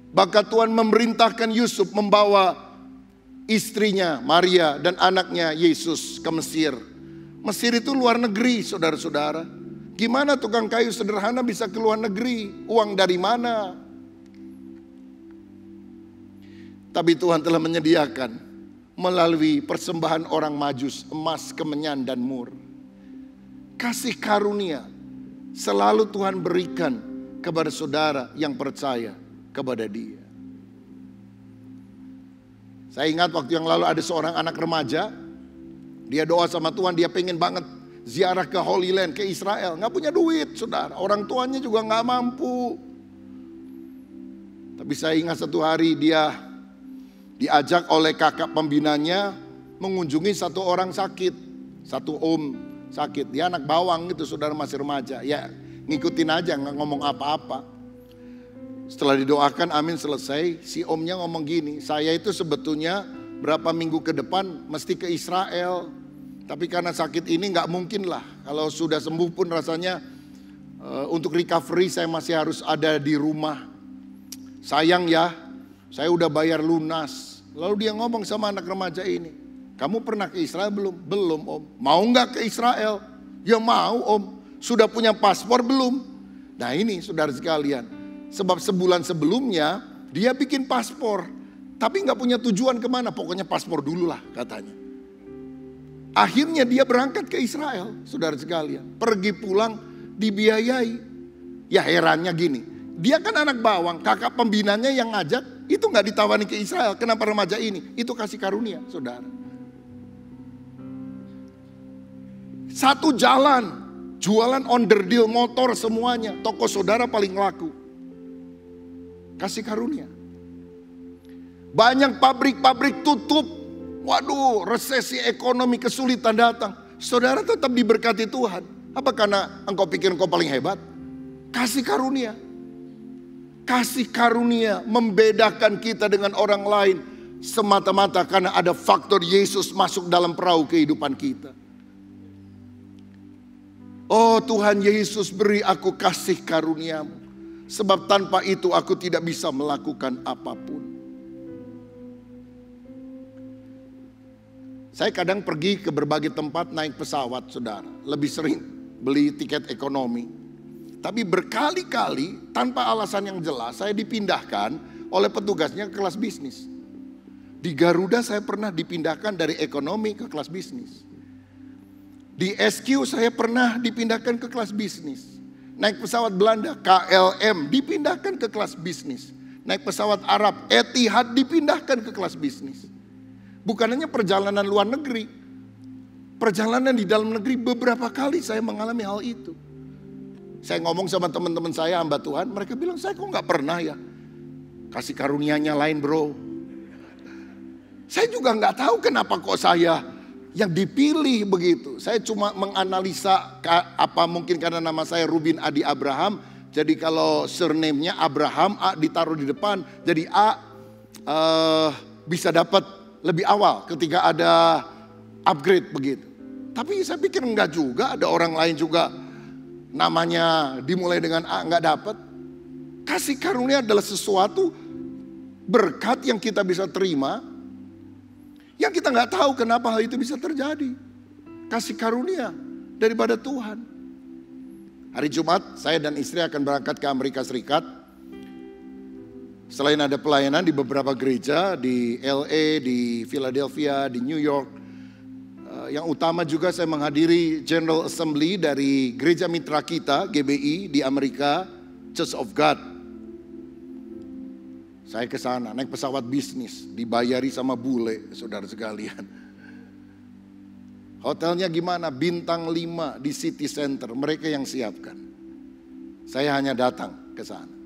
Maka Tuhan memerintahkan Yusuf membawa istrinya Maria dan anaknya Yesus ke Mesir. Mesir itu luar negeri, saudara-saudara. Gimana tukang kayu sederhana bisa ke luar negeri? Uang dari mana? Tapi Tuhan telah menyediakan melalui persembahan orang Majus, emas, kemenyan, dan mur. Kasih karunia selalu Tuhan berikan kepada saudara yang percaya kepada dia. Saya ingat waktu yang lalu ada seorang anak remaja, dia doa sama Tuhan, dia pengen banget ziarah ke Holy Land, ke Israel. Gak punya duit, saudara. Orang tuanya juga gak mampu. Tapi saya ingat satu hari dia diajak oleh kakak pembinanya mengunjungi satu orang sakit. Satu om sakit. Dia anak bawang gitu, saudara, masih remaja. Ya ngikutin aja, gak ngomong apa-apa. Setelah didoakan, amin, selesai. Si omnya ngomong gini, saya itu sebetulnya berapa minggu ke depan mesti ke Israel. Tapi karena sakit ini nggak mungkin lah. Kalau sudah sembuh pun rasanya untuk recovery saya masih harus ada di rumah. Sayang ya, saya udah bayar lunas. Lalu dia ngomong sama anak remaja ini, kamu pernah ke Israel belum? Belum om. Mau nggak ke Israel? Ya mau om. Sudah punya paspor belum? Nah ini saudara sekalian. Sebab sebulan sebelumnya dia bikin paspor. Tapi nggak punya tujuan kemana. Pokoknya paspor dulu lah katanya. Akhirnya dia berangkat ke Israel, saudara sekalian. Pergi pulang dibiayai. Ya herannya gini, dia kan anak bawang, kakak pembinanya yang ngajak, itu gak ditawani ke Israel. Kenapa remaja ini? Itu kasih karunia, saudara. Satu jalan, jualan onderdil motor semuanya. Toko saudara paling laku. Kasih karunia. Banyak pabrik-pabrik tutup. Waduh, resesi ekonomi, kesulitan datang. Saudara tetap diberkati Tuhan. Apa karena engkau pikir engkau paling hebat? Kasih karunia. Kasih karunia membedakan kita dengan orang lain. Semata-mata karena ada faktor Yesus masuk dalam perahu kehidupan kita. Oh Tuhan Yesus, beri aku kasih karuniamu. Sebab tanpa itu aku tidak bisa melakukan apapun. Saya kadang pergi ke berbagai tempat naik pesawat, saudara. Lebih sering beli tiket ekonomi. Tapi berkali-kali tanpa alasan yang jelas saya dipindahkan oleh petugasnya ke kelas bisnis. Di Garuda saya pernah dipindahkan dari ekonomi ke kelas bisnis. Di SQ saya pernah dipindahkan ke kelas bisnis. Naik pesawat Belanda, KLM dipindahkan ke kelas bisnis. Naik pesawat Arab, Etihad dipindahkan ke kelas bisnis. Bukan hanya perjalanan luar negeri, perjalanan di dalam negeri beberapa kali saya mengalami hal itu. Saya ngomong sama teman-teman saya hamba Tuhan, mereka bilang saya kok nggak pernah ya. Kasih karunianya lain bro. Saya juga nggak tahu kenapa kok saya yang dipilih begitu. Saya cuma menganalisa apa mungkin karena nama saya Rubin Adi Abraham. Jadi kalau surname-nya Abraham, A ditaruh di depan. Jadi A bisa dapat lebih awal ketika ada upgrade begitu. Tapi saya pikir enggak juga, ada orang lain juga namanya dimulai dengan A enggak dapat. Kasih karunia adalah sesuatu berkat yang kita bisa terima, yang kita enggak tahu kenapa hal itu bisa terjadi. Kasih karunia daripada Tuhan. Hari Jumat saya dan istri akan berangkat ke Amerika Serikat. Selain ada pelayanan di beberapa gereja di LA, di Philadelphia, di New York. Yang utama juga saya menghadiri General Assembly dari gereja mitra kita, GBI di Amerika, Church of God. Saya ke sana naik pesawat bisnis, dibayari sama bule, saudara sekalian. Hotelnya gimana? Bintang 5 di City Center, mereka yang siapkan. Saya hanya datang ke sana.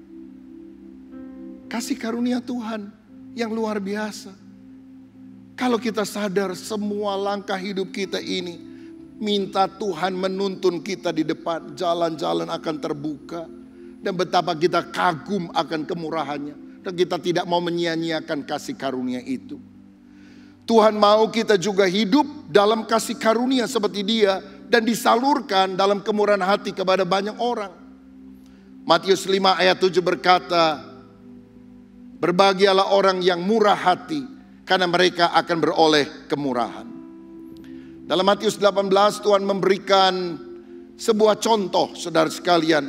Kasih karunia Tuhan yang luar biasa. Kalau kita sadar semua langkah hidup kita ini, minta Tuhan menuntun kita di depan, jalan-jalan akan terbuka. Dan betapa kita kagum akan kemurahannya. Dan kita tidak mau menyia-nyiakan kasih karunia itu. Tuhan mau kita juga hidup dalam kasih karunia seperti Dia. Dan disalurkan dalam kemurahan hati kepada banyak orang. Matius 5 ayat 7 berkata, berbahagialah orang yang murah hati, karena mereka akan beroleh kemurahan. Dalam Matius 18 Tuhan memberikan sebuah contoh, saudara sekalian.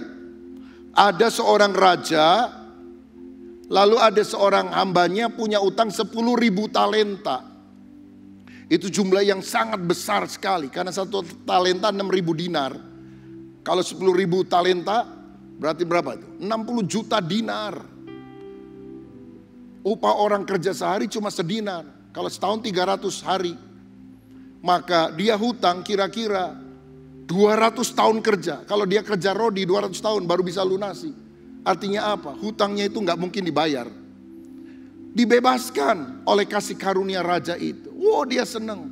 Ada seorang raja, lalu ada seorang hambanya punya utang 10.000 talenta. Itu jumlah yang sangat besar sekali, karena satu talenta 6.000 dinar. Kalau 10.000 talenta berarti berapa itu? 60 juta dinar. Upah orang kerja sehari cuma sedinar. Kalau setahun 300 hari. Maka dia hutang kira-kira 200 tahun kerja. Kalau dia kerja rodi 200 tahun baru bisa lunasi. Artinya apa? Hutangnya itu gak mungkin dibayar. Dibebaskan oleh kasih karunia raja itu. Wow, dia senang.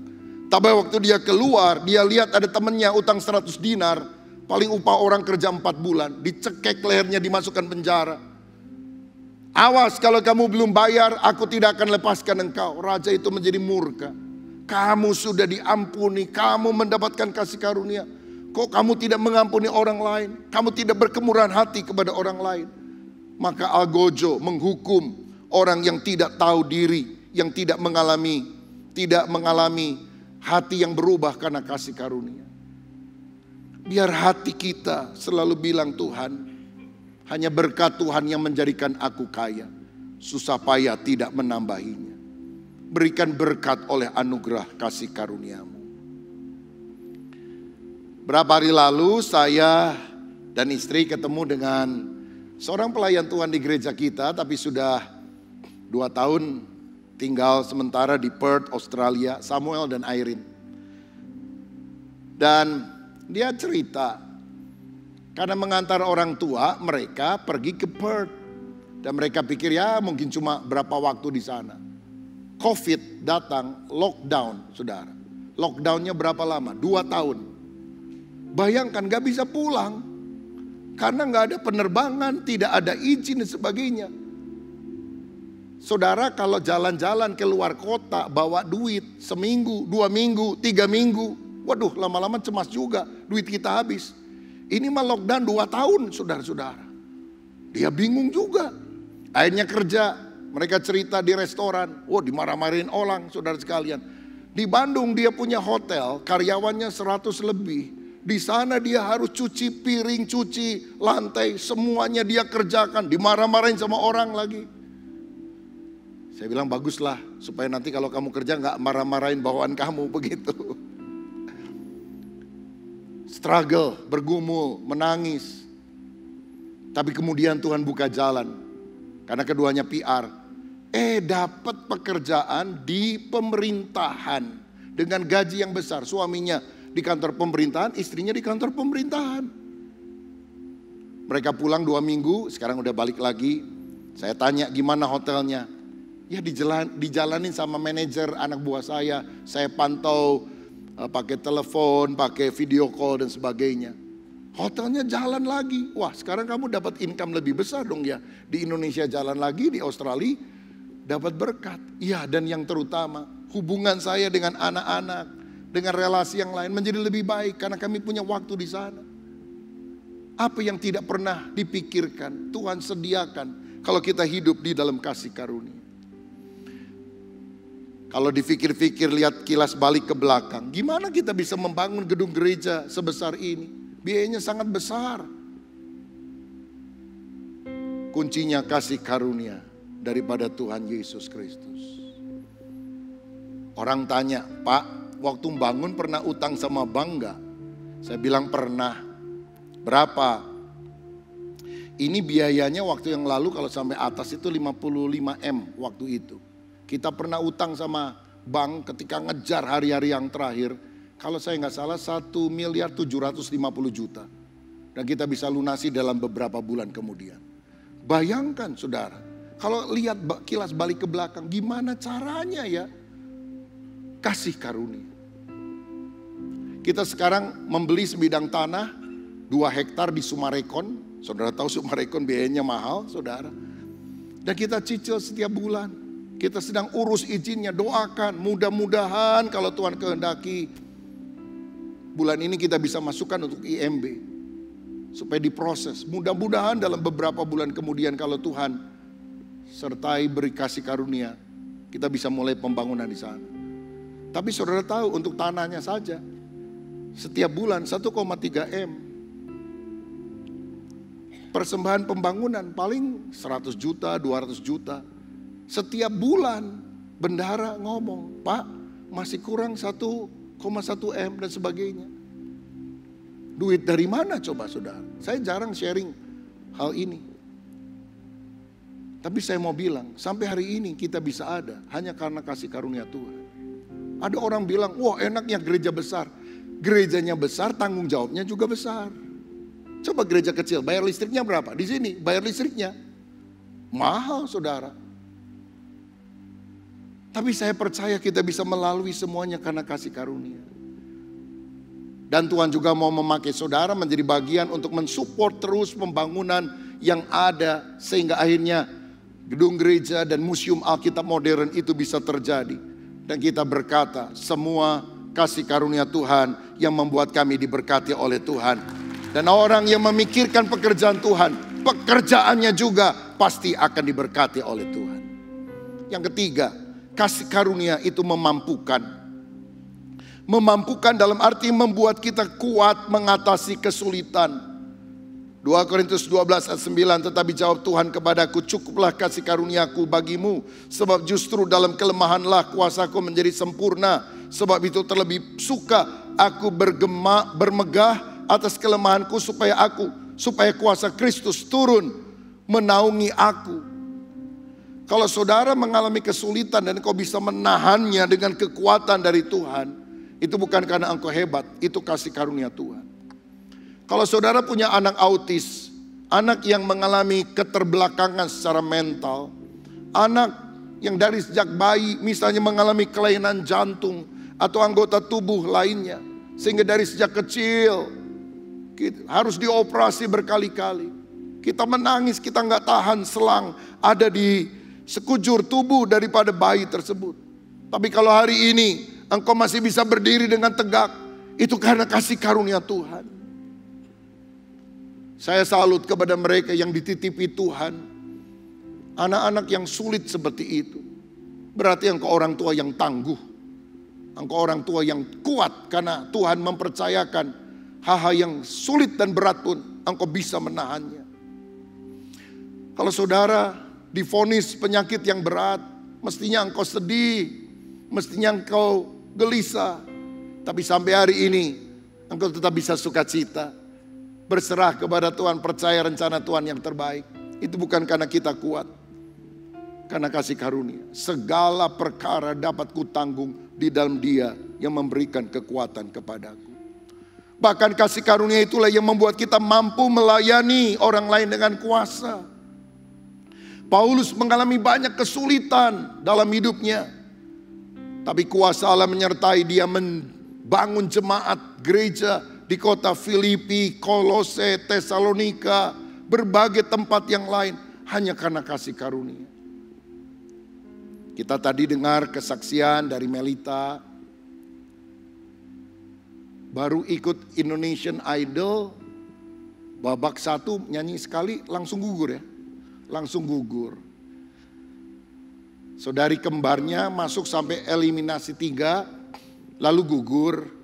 Tapi waktu dia keluar, dia lihat ada temennya utang 100 dinar. Paling upah orang kerja 4 bulan. Dicekek lehernya, dimasukkan penjara. Awas kalau kamu belum bayar, aku tidak akan lepaskan engkau. Raja itu menjadi murka. Kamu sudah diampuni, kamu mendapatkan kasih karunia. Kok kamu tidak mengampuni orang lain? Kamu tidak berkemurahan hati kepada orang lain. Maka Algojo menghukum orang yang tidak tahu diri, yang tidak mengalami hati yang berubah karena kasih karunia. Biar hati kita selalu bilang, Tuhan, hanya berkat Tuhan yang menjadikan aku kaya. Susah payah tidak menambahinya. Berikan berkat oleh anugerah kasih karuniamu. Berapa hari lalu saya dan istri ketemu dengan seorang pelayan Tuhan di gereja kita, tapi sudah 2 tahun tinggal sementara di Perth, Australia, Samuel dan Irene. Dan dia cerita, karena mengantar orang tua mereka pergi ke Perth. Dan mereka pikir ya mungkin cuma berapa waktu di sana. Covid datang, lockdown saudara. Lockdownnya berapa lama? 2 tahun. Bayangkan gak bisa pulang. Karena gak ada penerbangan, tidak ada izin dan sebagainya. Saudara kalau jalan-jalan ke luar kota bawa duit seminggu, 2 minggu, 3 minggu. Waduh lama-lama cemas juga, duit kita habis. Ini mah lockdown 2 tahun saudara-saudara. Dia bingung juga. Akhirnya kerja, mereka cerita di restoran. Wah dimarah-marahin orang saudara sekalian. Di Bandung dia punya hotel, karyawannya 100 lebih. Di sana dia harus cuci piring, cuci lantai, semuanya dia kerjakan. Dimarah-marahin sama orang lagi. Saya bilang baguslah, supaya nanti kalau kamu kerja gak marah-marahin bawahan kamu begitu. Struggle, bergumul, menangis. Tapi kemudian Tuhan buka jalan. Karena keduanya PR. Dapat pekerjaan di pemerintahan. Dengan gaji yang besar. Suaminya di kantor pemerintahan, istrinya di kantor pemerintahan. Mereka pulang 2 minggu, sekarang udah balik lagi. Saya tanya gimana hotelnya. Ya dijalanin sama manajer anak buah saya. Saya pantau pakai telepon, pakai video call dan sebagainya. Hotelnya jalan lagi. Wah sekarang kamu dapat income lebih besar dong ya. Di Indonesia jalan lagi, di Australia dapat berkat. Iya dan yang terutama hubungan saya dengan anak-anak, dengan relasi yang lain menjadi lebih baik karena kami punya waktu di sana. Apa yang tidak pernah dipikirkan Tuhan sediakan kalau kita hidup di dalam kasih karunia. Kalau dipikir-pikir lihat kilas balik ke belakang, gimana kita bisa membangun gedung gereja sebesar ini? Biayanya sangat besar. Kuncinya kasih karunia daripada Tuhan Yesus Kristus. Orang tanya, Pak, waktu bangun pernah utang sama bank gak? Saya bilang pernah. Berapa? Ini biayanya waktu yang lalu kalau sampai atas itu 55 M waktu itu. Kita pernah utang sama bank ketika ngejar hari-hari yang terakhir. Kalau saya nggak salah 1.750.000.000. Dan kita bisa lunasi dalam beberapa bulan kemudian. Bayangkan saudara, kalau lihat kilas balik ke belakang, gimana caranya ya? Kasih karunia. Kita sekarang membeli sebidang tanah 2 hektar di Sumarekon. Saudara tahu Sumarekon biayanya mahal saudara. Dan kita cicil setiap bulan. Kita sedang urus izinnya, doakan. Mudah-mudahan kalau Tuhan kehendaki bulan ini kita bisa masukkan untuk IMB. Supaya diproses. Mudah-mudahan dalam beberapa bulan kemudian kalau Tuhan sertai beri kasih karunia, kita bisa mulai pembangunan di sana. Tapi saudara tahu untuk tanahnya saja setiap bulan 1,3 M. Persembahan pembangunan paling 100 juta, 200 juta. Setiap bulan bendahara ngomong, Pak masih kurang 1,1 M dan sebagainya. Duit dari mana coba saudara? Saya jarang sharing hal ini. Tapi saya mau bilang, sampai hari ini kita bisa ada hanya karena kasih karunia Tuhan. Ada orang bilang, wah enaknya gereja besar. Gerejanya besar, tanggung jawabnya juga besar. Coba gereja kecil, bayar listriknya berapa? Di sini bayar listriknya mahal saudara. Tapi saya percaya kita bisa melalui semuanya karena kasih karunia. Dan Tuhan juga mau memakai saudara menjadi bagian untuk mensupport terus pembangunan yang ada. Sehingga akhirnya gedung gereja dan museum Alkitab modern itu bisa terjadi. Dan kita berkata, semua kasih karunia Tuhan yang membuat kami diberkati oleh Tuhan. Dan orang yang memikirkan pekerjaan Tuhan, pekerjaannya juga pasti akan diberkati oleh Tuhan. Yang ketiga, kasih karunia itu memampukan. Memampukan dalam arti membuat kita kuat mengatasi kesulitan. 2 Korintus 12 ayat 9, tetapi jawab Tuhan kepadaku, cukuplah kasih karuniaku bagimu, sebab justru dalam kelemahanlah kuasaku menjadi sempurna. Sebab itu terlebih suka aku bermegah atas kelemahanku supaya kuasa Kristus turun menaungi aku. Kalau saudara mengalami kesulitan dan kau bisa menahannya dengan kekuatan dari Tuhan, itu bukan karena engkau hebat, itu kasih karunia Tuhan. Kalau saudara punya anak autis, anak yang mengalami keterbelakangan secara mental, anak yang dari sejak bayi misalnya mengalami kelainan jantung atau anggota tubuh lainnya, sehingga dari sejak kecil harus dioperasi berkali-kali. Kita menangis, kita nggak tahan selang ada di sekujur tubuh daripada bayi tersebut. Tapi kalau hari ini engkau masih bisa berdiri dengan tegak, itu karena kasih karunia Tuhan. Saya salut kepada mereka yang dititipi Tuhan. Anak-anak yang sulit seperti itu. Berarti engkau orang tua yang tangguh. Engkau orang tua yang kuat karena Tuhan mempercayakan hal-hal yang sulit dan berat pun engkau bisa menahannya. Kalau saudara divonis penyakit yang berat, mestinya engkau sedih, mestinya engkau gelisah. Tapi sampai hari ini engkau tetap bisa sukacita. Berserah kepada Tuhan, percaya rencana Tuhan yang terbaik. Itu bukan karena kita kuat, karena kasih karunia. Segala perkara dapat kutanggung di dalam Dia yang memberikan kekuatan kepadaku. Bahkan kasih karunia itulah yang membuat kita mampu melayani orang lain dengan kuasa. Paulus mengalami banyak kesulitan dalam hidupnya, tapi kuasa Allah menyertai dia membangun jemaat gereja di kota Filipi, Kolose, Tesalonika, berbagai tempat yang lain hanya karena kasih karunia. Kita tadi dengar kesaksian dari Melita, baru ikut Indonesian Idol, babak 1 nyanyi sekali langsung gugur ya, langsung gugur. Saudari kembarnya masuk sampai eliminasi 3, lalu gugur.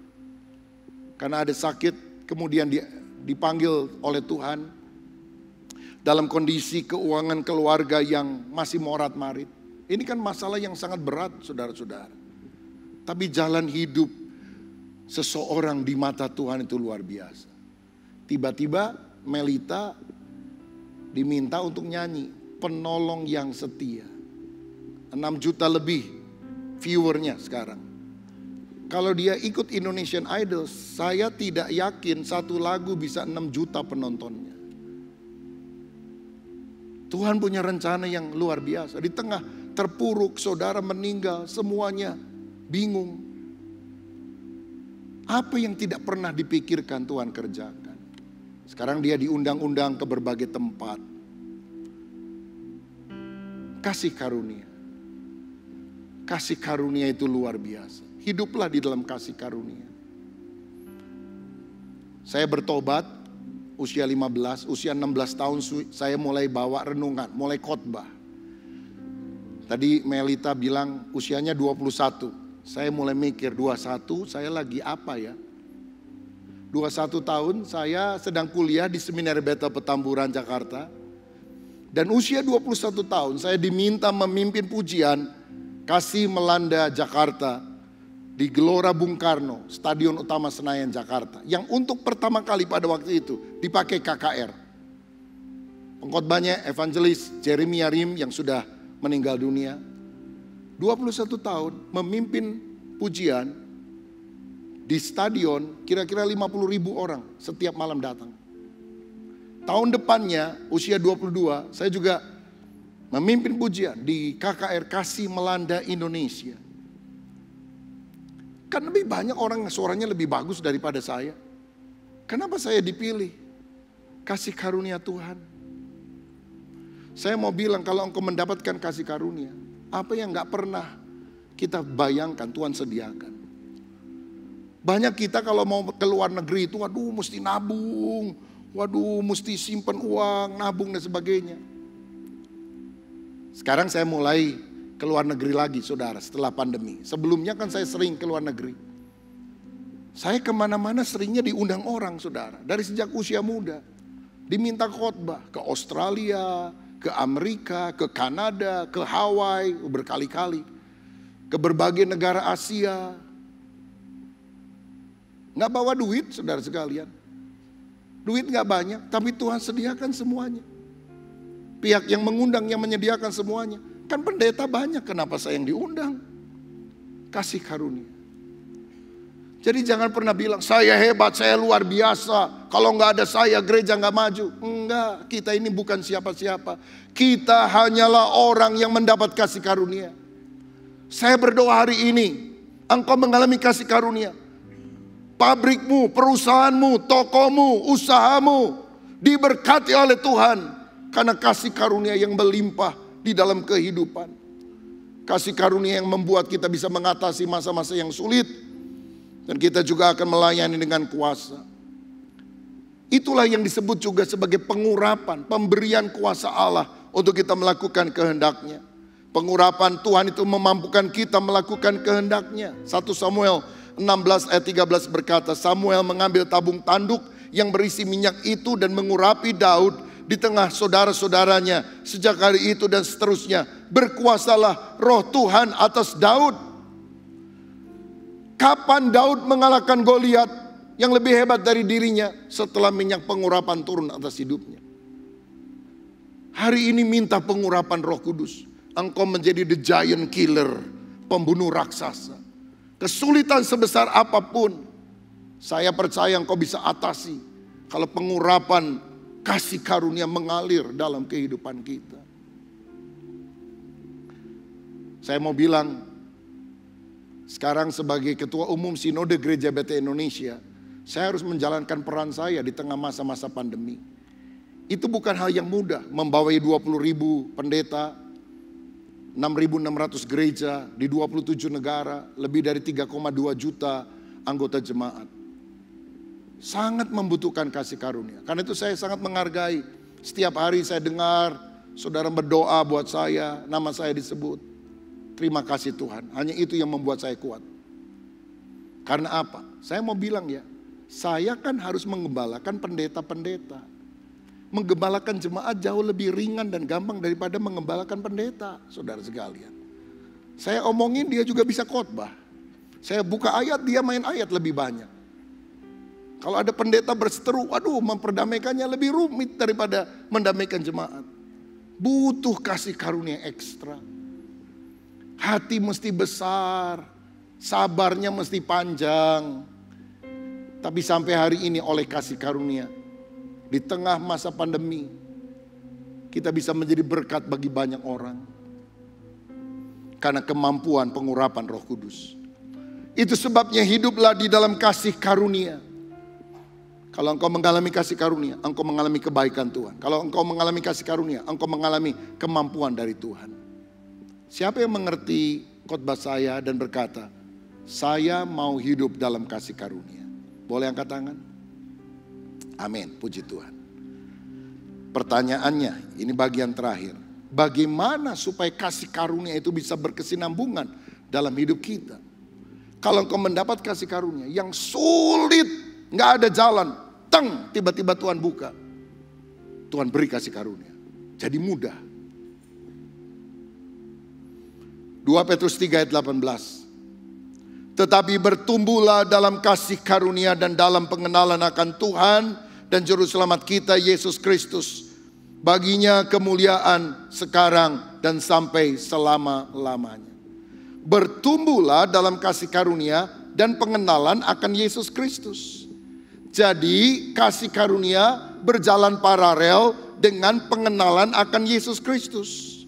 Karena ada sakit, kemudian dipanggil oleh Tuhan. Dalam kondisi keuangan keluarga yang masih morat-marit. Ini kan masalah yang sangat berat saudara-saudara. Tapi jalan hidup seseorang di mata Tuhan itu luar biasa. Tiba-tiba Melita diminta untuk nyanyi Penolong yang Setia. 6 juta lebih viewernya sekarang. Kalau dia ikut Indonesian Idol, saya tidak yakin satu lagu bisa 6 juta penontonnya. Tuhan punya rencana yang luar biasa. Di tengah terpuruk, saudara meninggal, semuanya bingung. Apa yang tidak pernah dipikirkan Tuhan kerjakan. Sekarang dia diundang-undang ke berbagai tempat. Kasih karunia. Kasih karunia itu luar biasa. Hiduplah di dalam kasih karunia. Saya bertobat usia 15, usia 16 tahun saya mulai bawa renungan, mulai khotbah. Tadi Melita bilang usianya 21. Saya mulai mikir 21 saya lagi apa ya? 21 tahun saya sedang kuliah di Seminari Bethel Petamburan Jakarta. Dan usia 21 tahun saya diminta memimpin pujian Kasih Melanda Jakarta di Gelora Bung Karno, Stadion Utama Senayan Jakarta. Yang untuk pertama kali pada waktu itu dipakai KKR. Pengkhotbahnya evangelis Jeremia Rim yang sudah meninggal dunia. 21 tahun memimpin pujian di stadion kira-kira 50.000 orang setiap malam datang. Tahun depannya usia 22 saya juga memimpin pujian di KKR Kasih Melanda Indonesia. Kan lebih banyak orang yang suaranya lebih bagus daripada saya. Kenapa saya dipilih? Kasih karunia Tuhan. Saya mau bilang kalau engkau mendapatkan kasih karunia, apa yang gak pernah kita bayangkan Tuhan sediakan. Banyak kita kalau mau ke luar negeri itu, waduh mesti nabung, waduh mesti simpan uang, nabung dan sebagainya. Sekarang saya mulai ke luar negeri lagi saudara setelah pandemi. Sebelumnya kan saya sering ke luar negeri. Saya kemana-mana seringnya diundang orang saudara. Dari sejak usia muda. Diminta khotbah ke Australia, ke Amerika, ke Kanada, ke Hawaii berkali-kali. Ke berbagai negara Asia. Nggak bawa duit saudara sekalian. Duit nggak banyak, tapi Tuhan sediakan semuanya. Pihak yang mengundang yang menyediakan semuanya. Kan pendeta banyak, kenapa saya yang diundang? Kasih karunia. Jadi jangan pernah bilang, saya hebat, saya luar biasa. Kalau nggak ada saya, gereja nggak maju. Enggak, kita ini bukan siapa-siapa. Kita hanyalah orang yang mendapat kasih karunia. Saya berdoa hari ini, engkau mengalami kasih karunia. Pabrikmu, perusahaanmu, tokomu, usahamu diberkati oleh Tuhan. Karena kasih karunia yang melimpah di dalam kehidupan. Kasih karunia yang membuat kita bisa mengatasi masa-masa yang sulit. Dan kita juga akan melayani dengan kuasa. Itulah yang disebut juga sebagai pengurapan, pemberian kuasa Allah untuk kita melakukan kehendaknya. Pengurapan Tuhan itu memampukan kita melakukan kehendaknya. 1 Samuel 16 ayat 13 berkata, Samuel mengambil tabung tanduk yang berisi minyak itu dan mengurapi Daud di tengah saudara-saudaranya. Sejak hari itu dan seterusnya berkuasalah roh Tuhan atas Daud. Kapan Daud mengalahkan Goliat yang lebih hebat dari dirinya? Setelah minyak pengurapan turun atas hidupnya. Hari ini minta pengurapan Roh Kudus. Engkau menjadi the giant killer, pembunuh raksasa. Kesulitan sebesar apapun, saya percaya engkau bisa atasi kalau pengurapan kasih karunia mengalir dalam kehidupan kita. Saya mau bilang, sekarang sebagai Ketua Umum Sinode Gereja BT Indonesia, saya harus menjalankan peran saya di tengah masa-masa pandemi. Itu bukan hal yang mudah, membawai 20.000 pendeta, 6.600 gereja di 27 negara, lebih dari 3,2 juta anggota jemaat. Sangat membutuhkan kasih karunia. Karena itu saya sangat menghargai. Setiap hari saya dengar saudara berdoa buat saya, nama saya disebut. Terima kasih Tuhan. Hanya itu yang membuat saya kuat. Karena apa? Saya mau bilang ya, saya kan harus menggembalakan pendeta-pendeta. Menggembalakan jemaat jauh lebih ringan dan gampang daripada menggembalakan pendeta, saudara sekalian. Saya omongin dia juga bisa khotbah. Saya buka ayat, dia main ayat lebih banyak. Kalau ada pendeta berseteru, aduh memperdamaikannya lebih rumit daripada mendamaikan jemaat. Butuh kasih karunia ekstra. Hati mesti besar, sabarnya mesti panjang. Tapi sampai hari ini oleh kasih karunia, di tengah masa pandemi, kita bisa menjadi berkat bagi banyak orang. Karena kemampuan pengurapan Roh Kudus. Itu sebabnya hiduplah di dalam kasih karunia. Kalau engkau mengalami kasih karunia, engkau mengalami kebaikan Tuhan. Kalau engkau mengalami kasih karunia, engkau mengalami kemampuan dari Tuhan. Siapa yang mengerti khotbah saya dan berkata, saya mau hidup dalam kasih karunia? Boleh angkat tangan? Amin, puji Tuhan. Pertanyaannya, ini bagian terakhir. Bagaimana supaya kasih karunia itu bisa berkesinambungan dalam hidup kita? Kalau engkau mendapat kasih karunia yang sulit, gak ada jalan, tiba-tiba Tuhan buka. Tuhan beri kasih karunia. Jadi mudah. 2 Petrus 3 ayat 18. Tetapi bertumbuhlah dalam kasih karunia dan dalam pengenalan akan Tuhan dan Juru Selamat kita Yesus Kristus. Baginya kemuliaan sekarang dan sampai selama-lamanya. Bertumbuhlah dalam kasih karunia dan pengenalan akan Yesus Kristus. Jadi kasih karunia berjalan paralel dengan pengenalan akan Yesus Kristus.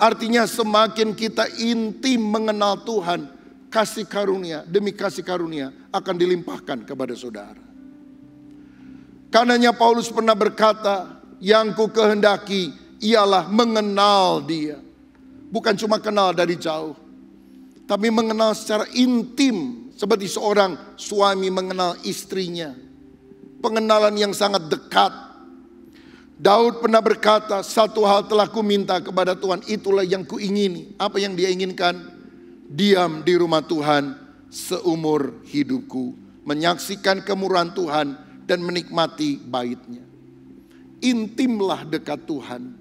Artinya semakin kita intim mengenal Tuhan, kasih karunia demi kasih karunia akan dilimpahkan kepada saudara. Karenanya Paulus pernah berkata, yang ku kehendaki ialah mengenal Dia. Bukan cuma kenal dari jauh, tapi mengenal secara intim, seperti seorang suami mengenal istrinya. Pengenalan yang sangat dekat. Daud pernah berkata, satu hal telah kuminta kepada Tuhan, itulah yang kuingini. Apa yang dia inginkan? Diam di rumah Tuhan seumur hidupku, menyaksikan kemurahan Tuhan dan menikmati bait-Nya. Intimlah dekat Tuhan.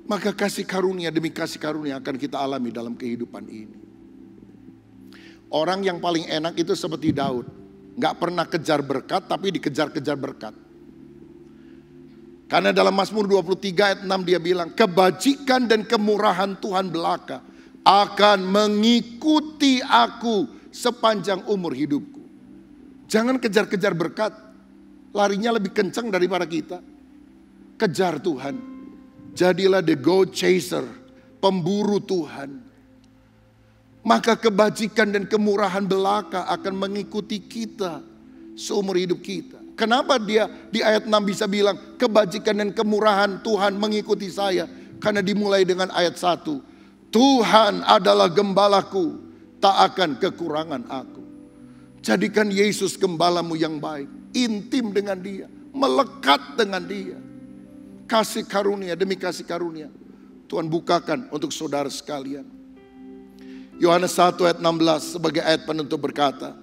Maka kasih karunia demi kasih karunia akan kita alami dalam kehidupan ini. Orang yang paling enak itu seperti Daud. Gak pernah kejar berkat tapi dikejar-kejar berkat. Karena dalam Mazmur 23 ayat 6 dia bilang, kebajikan dan kemurahan Tuhan belaka akan mengikuti aku sepanjang umur hidupku. Jangan kejar-kejar berkat, larinya lebih kencang daripada kita. Kejar Tuhan, jadilah the go chaser, pemburu Tuhan. Maka kebajikan dan kemurahan belaka akan mengikuti kita seumur hidup kita. Kenapa dia di ayat 6 bisa bilang kebajikan dan kemurahan Tuhan mengikuti saya? Karena dimulai dengan ayat 1. Tuhan adalah gembalaku, tak akan kekurangan aku. Jadikan Yesus gembalamu yang baik. Intim dengan Dia, melekat dengan Dia. Kasih karunia demi kasih karunia Tuhan bukakan untuk saudara sekalian. Yohanes 1 ayat 16 sebagai ayat penutup berkata,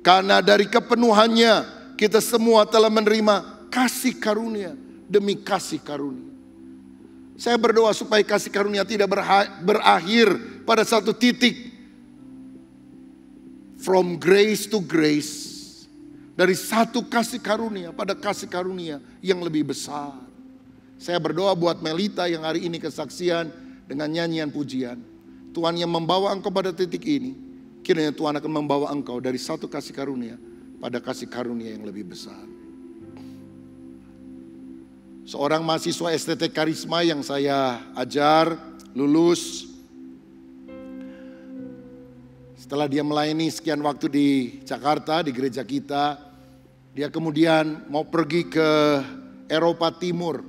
karena dari kepenuhannya kita semua telah menerima kasih karunia demi kasih karunia. Saya berdoa supaya kasih karunia tidak berakhir pada satu titik. From grace to grace. Dari satu kasih karunia pada kasih karunia yang lebih besar. Saya berdoa buat Melita yang hari ini kesaksian dengan nyanyian pujian. Tuhan yang membawa engkau pada titik ini, kiranya Tuhan akan membawa engkau dari satu kasih karunia pada kasih karunia yang lebih besar. Seorang mahasiswa STT Karisma yang saya ajar, lulus. Setelah dia melayani sekian waktu di Jakarta, di gereja kita, dia kemudian mau pergi ke Eropa Timur.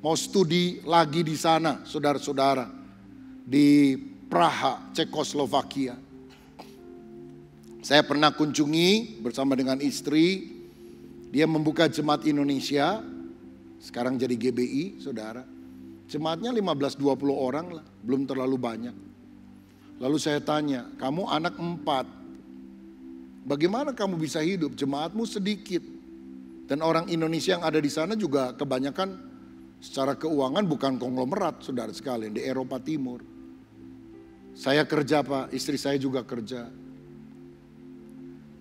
Mau studi lagi di sana, saudara-saudara. Di Praha, Cekoslovakia. Saya pernah kunjungi bersama dengan istri. Dia membuka jemaat Indonesia. Sekarang jadi GBI, saudara. Jemaatnya 15-20 orang lah, belum terlalu banyak. Lalu saya tanya, kamu anak 4. Bagaimana kamu bisa hidup? Jemaatmu sedikit. Dan orang Indonesia yang ada di sana juga kebanyakan secara keuangan bukan konglomerat, saudara sekalian, di Eropa Timur. Saya kerja Pak, istri saya juga kerja.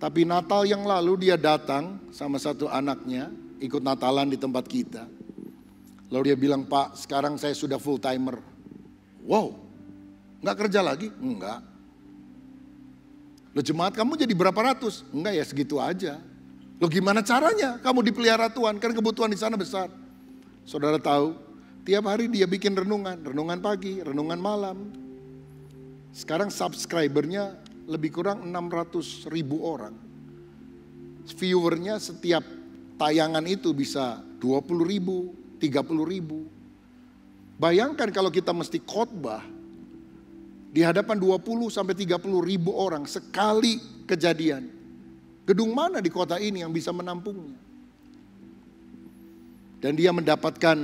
Tapi Natal yang lalu dia datang sama satu anaknya, ikut Natalan di tempat kita. Lalu dia bilang, Pak sekarang saya sudah full timer. Wow, gak kerja lagi? Enggak. Loh jemaat kamu jadi berapa ratus? Enggak ya segitu aja. Loh gimana caranya kamu dipelihara Tuhan? Kan kebutuhan di sana besar. Saudara tahu, tiap hari dia bikin renungan pagi, renungan malam. Sekarang subscribernya lebih kurang 600.000 orang. Viewernya setiap tayangan itu bisa 20.000, 30.000. Bayangkan kalau kita mesti khotbah di hadapan 20 sampai 30.000 orang sekali kejadian. Gedung mana di kota ini yang bisa menampungnya? Dan dia mendapatkan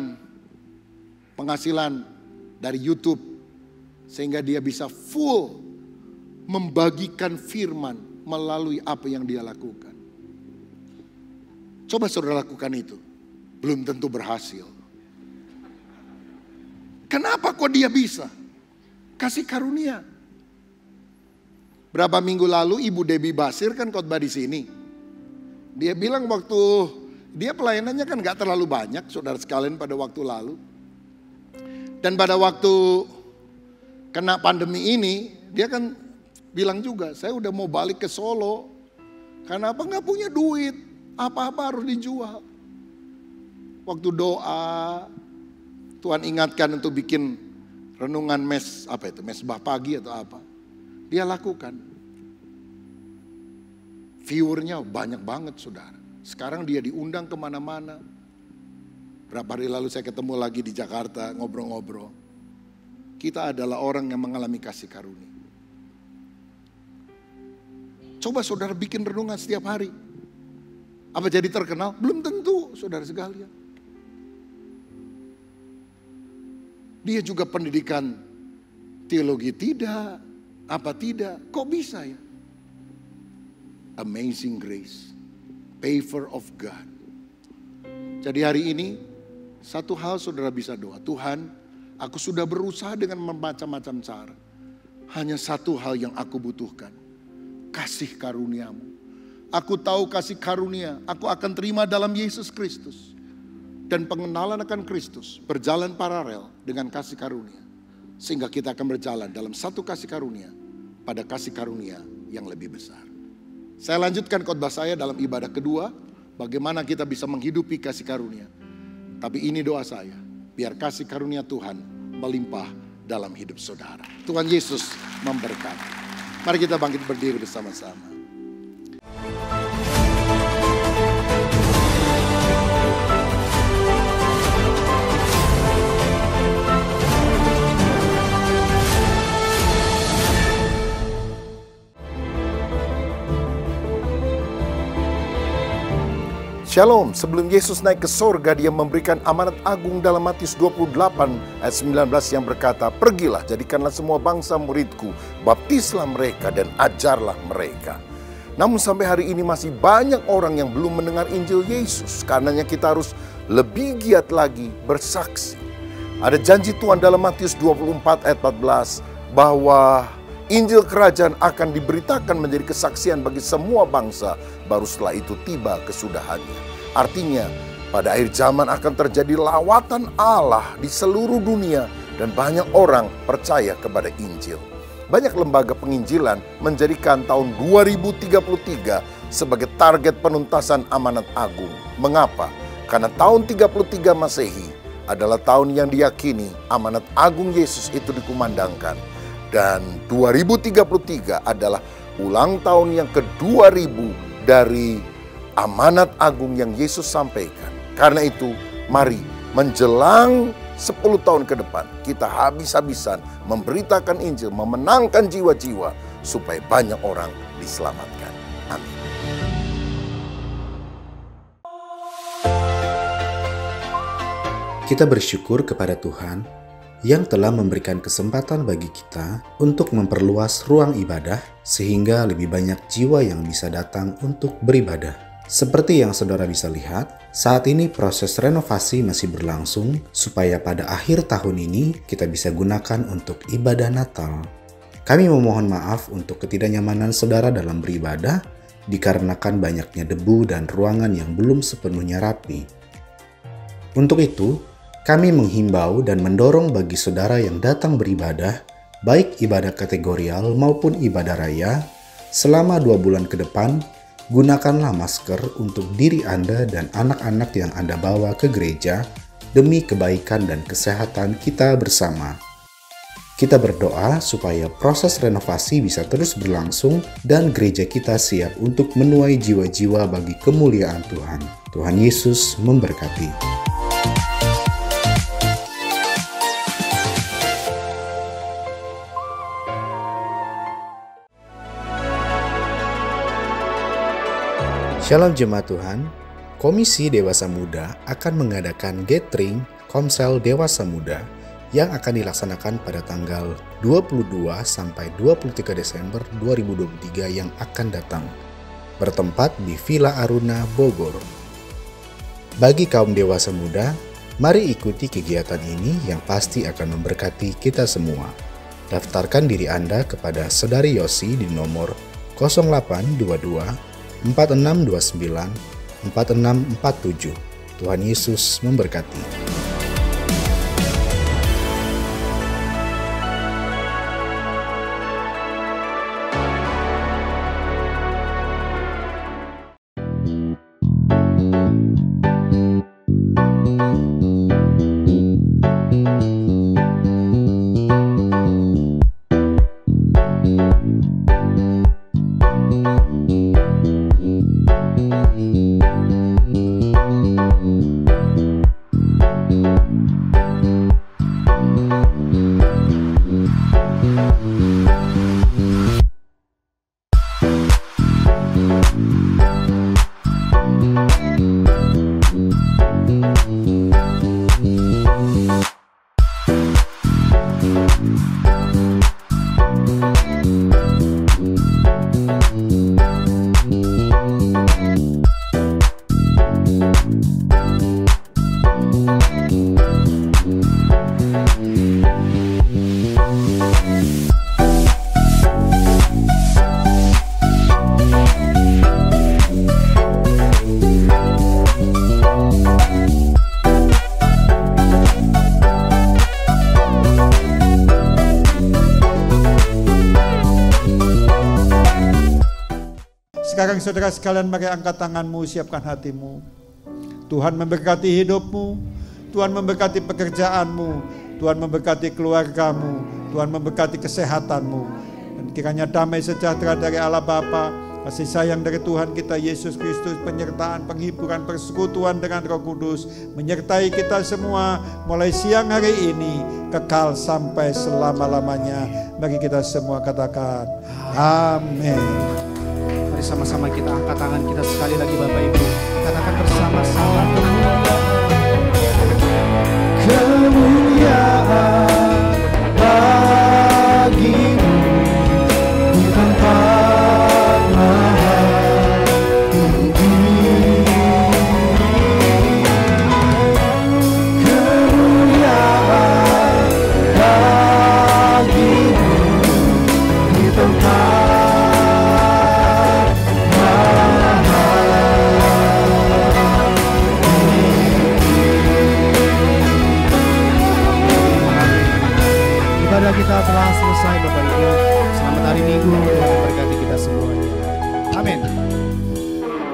penghasilan dari YouTube. Sehingga dia bisa full membagikan firman melalui apa yang dia lakukan. Coba saudara lakukan itu. Belum tentu berhasil. Kenapa kok dia bisa? Kasih karunia. Berapa minggu lalu Ibu Debbie Basir kan khotbah di sini. Dia bilang waktu dia pelayanannya kan gak terlalu banyak saudara sekalian pada waktu lalu. Dan pada waktu kena pandemi ini, dia kan bilang juga, saya udah mau balik ke Solo. Karena apa? Gak punya duit, apa-apa harus dijual. Waktu doa, Tuhan ingatkan untuk bikin renungan mesbah pagi atau apa. Dia lakukan. Viewernya banyak banget saudara. Sekarang dia diundang kemana-mana. Berapa hari lalu saya ketemu lagi di Jakarta, ngobrol-ngobrol. Kita adalah orang yang mengalami kasih karunia. Coba saudara bikin renungan setiap hari. Apa jadi terkenal? Belum tentu, saudara sekalian. Dia juga pendidikan teologi tidak, apa tidak. Kok bisa ya? Amazing grace, favor of God. Jadi hari ini, satu hal saudara bisa doa. Tuhan, aku sudah berusaha dengan macam-macam cara. Hanya satu hal yang aku butuhkan. Kasih karuniamu. Aku tahu kasih karunia aku akan terima dalam Yesus Kristus. Dan pengenalan akan Kristus berjalan paralel dengan kasih karunia. Sehingga kita akan berjalan dalam satu kasih karunia pada kasih karunia yang lebih besar. Saya lanjutkan khotbah saya dalam ibadah kedua. Bagaimana kita bisa menghidupi kasih karunia. Tapi ini doa saya. Biar kasih karunia Tuhan melimpah dalam hidup saudara. Tuhan Yesus memberkati. Mari kita bangkit berdiri bersama-sama. Shalom, sebelum Yesus naik ke sorga, dia memberikan amanat agung dalam Matius 28 ayat 19 yang berkata, pergilah, jadikanlah semua bangsa muridku, baptislah mereka dan ajarlah mereka. Namun sampai hari ini masih banyak orang yang belum mendengar Injil Yesus. Karenanya kita harus lebih giat lagi bersaksi. Ada janji Tuhan dalam Matius 24 ayat 14 bahwa Injil kerajaan akan diberitakan menjadi kesaksian bagi semua bangsa, baru setelah itu tiba kesudahannya. Artinya, pada akhir zaman akan terjadi lawatan Allah di seluruh dunia dan banyak orang percaya kepada Injil. Banyak lembaga penginjilan menjadikan tahun 2033 sebagai target penuntasan amanat agung. Mengapa? Karena tahun 33 Masehi adalah tahun yang diyakini amanat agung Yesus itu dikumandangkan. Dan 2033 adalah ulang tahun yang ke-2000 dari amanat agung yang Yesus sampaikan. Karena itu, mari menjelang 10 tahun ke depan, kita habis-habisan memberitakan Injil, memenangkan jiwa-jiwa, supaya banyak orang diselamatkan. Amin. Kita bersyukur kepada Tuhan yang telah memberikan kesempatan bagi kita untuk memperluas ruang ibadah sehingga lebih banyak jiwa yang bisa datang untuk beribadah. Seperti yang saudara bisa lihat, saat ini proses renovasi masih berlangsung supaya pada akhir tahun ini kita bisa gunakan untuk ibadah Natal. Kami memohon maaf untuk ketidaknyamanan saudara dalam beribadah dikarenakan banyaknya debu dan ruangan yang belum sepenuhnya rapi. Untuk itu, kami menghimbau dan mendorong bagi saudara yang datang beribadah, baik ibadah kategorial maupun ibadah raya, selama 2 bulan ke depan, gunakanlah masker untuk diri Anda dan anak-anak yang Anda bawa ke gereja demi kebaikan dan kesehatan kita bersama. Kita berdoa supaya proses renovasi bisa terus berlangsung dan gereja kita siap untuk menuai jiwa-jiwa bagi kemuliaan Tuhan. Tuhan Yesus memberkati. Shalom Jemaat Tuhan, Komisi Dewasa Muda akan mengadakan gathering Komsel Dewasa Muda yang akan dilaksanakan pada tanggal 22 sampai 23 Desember 2023 yang akan datang, bertempat di Villa Aruna, Bogor. Bagi kaum dewasa muda, mari ikuti kegiatan ini yang pasti akan memberkati kita semua. Daftarkan diri Anda kepada Saudari Yosi di nomor 0822 4629 4647. Tuhan Yesus memberkati. sekarang saudara sekalian, mari angkat tanganmu, siapkan hatimu. Tuhan memberkati hidupmu, Tuhan memberkati pekerjaanmu, Tuhan memberkati keluargamu, Tuhan memberkati kesehatanmu. Dan kiranya damai sejahtera dari Allah Bapa, kasih sayang dari Tuhan kita Yesus Kristus, penyertaan, penghiburan, persekutuan dengan Roh Kudus menyertai kita semua mulai siang hari ini kekal sampai selama-lamanya. Bagi kita semua katakan amin. Mari sama-sama kita angkat tangan kita sekali lagi Bapak Ibu. Katakan bersama-sama, kemuliaan bagimu di tempat maha tinggi. Kemuliaan bagimu di tempat ibadah kita telah selesai Bapak Ibu.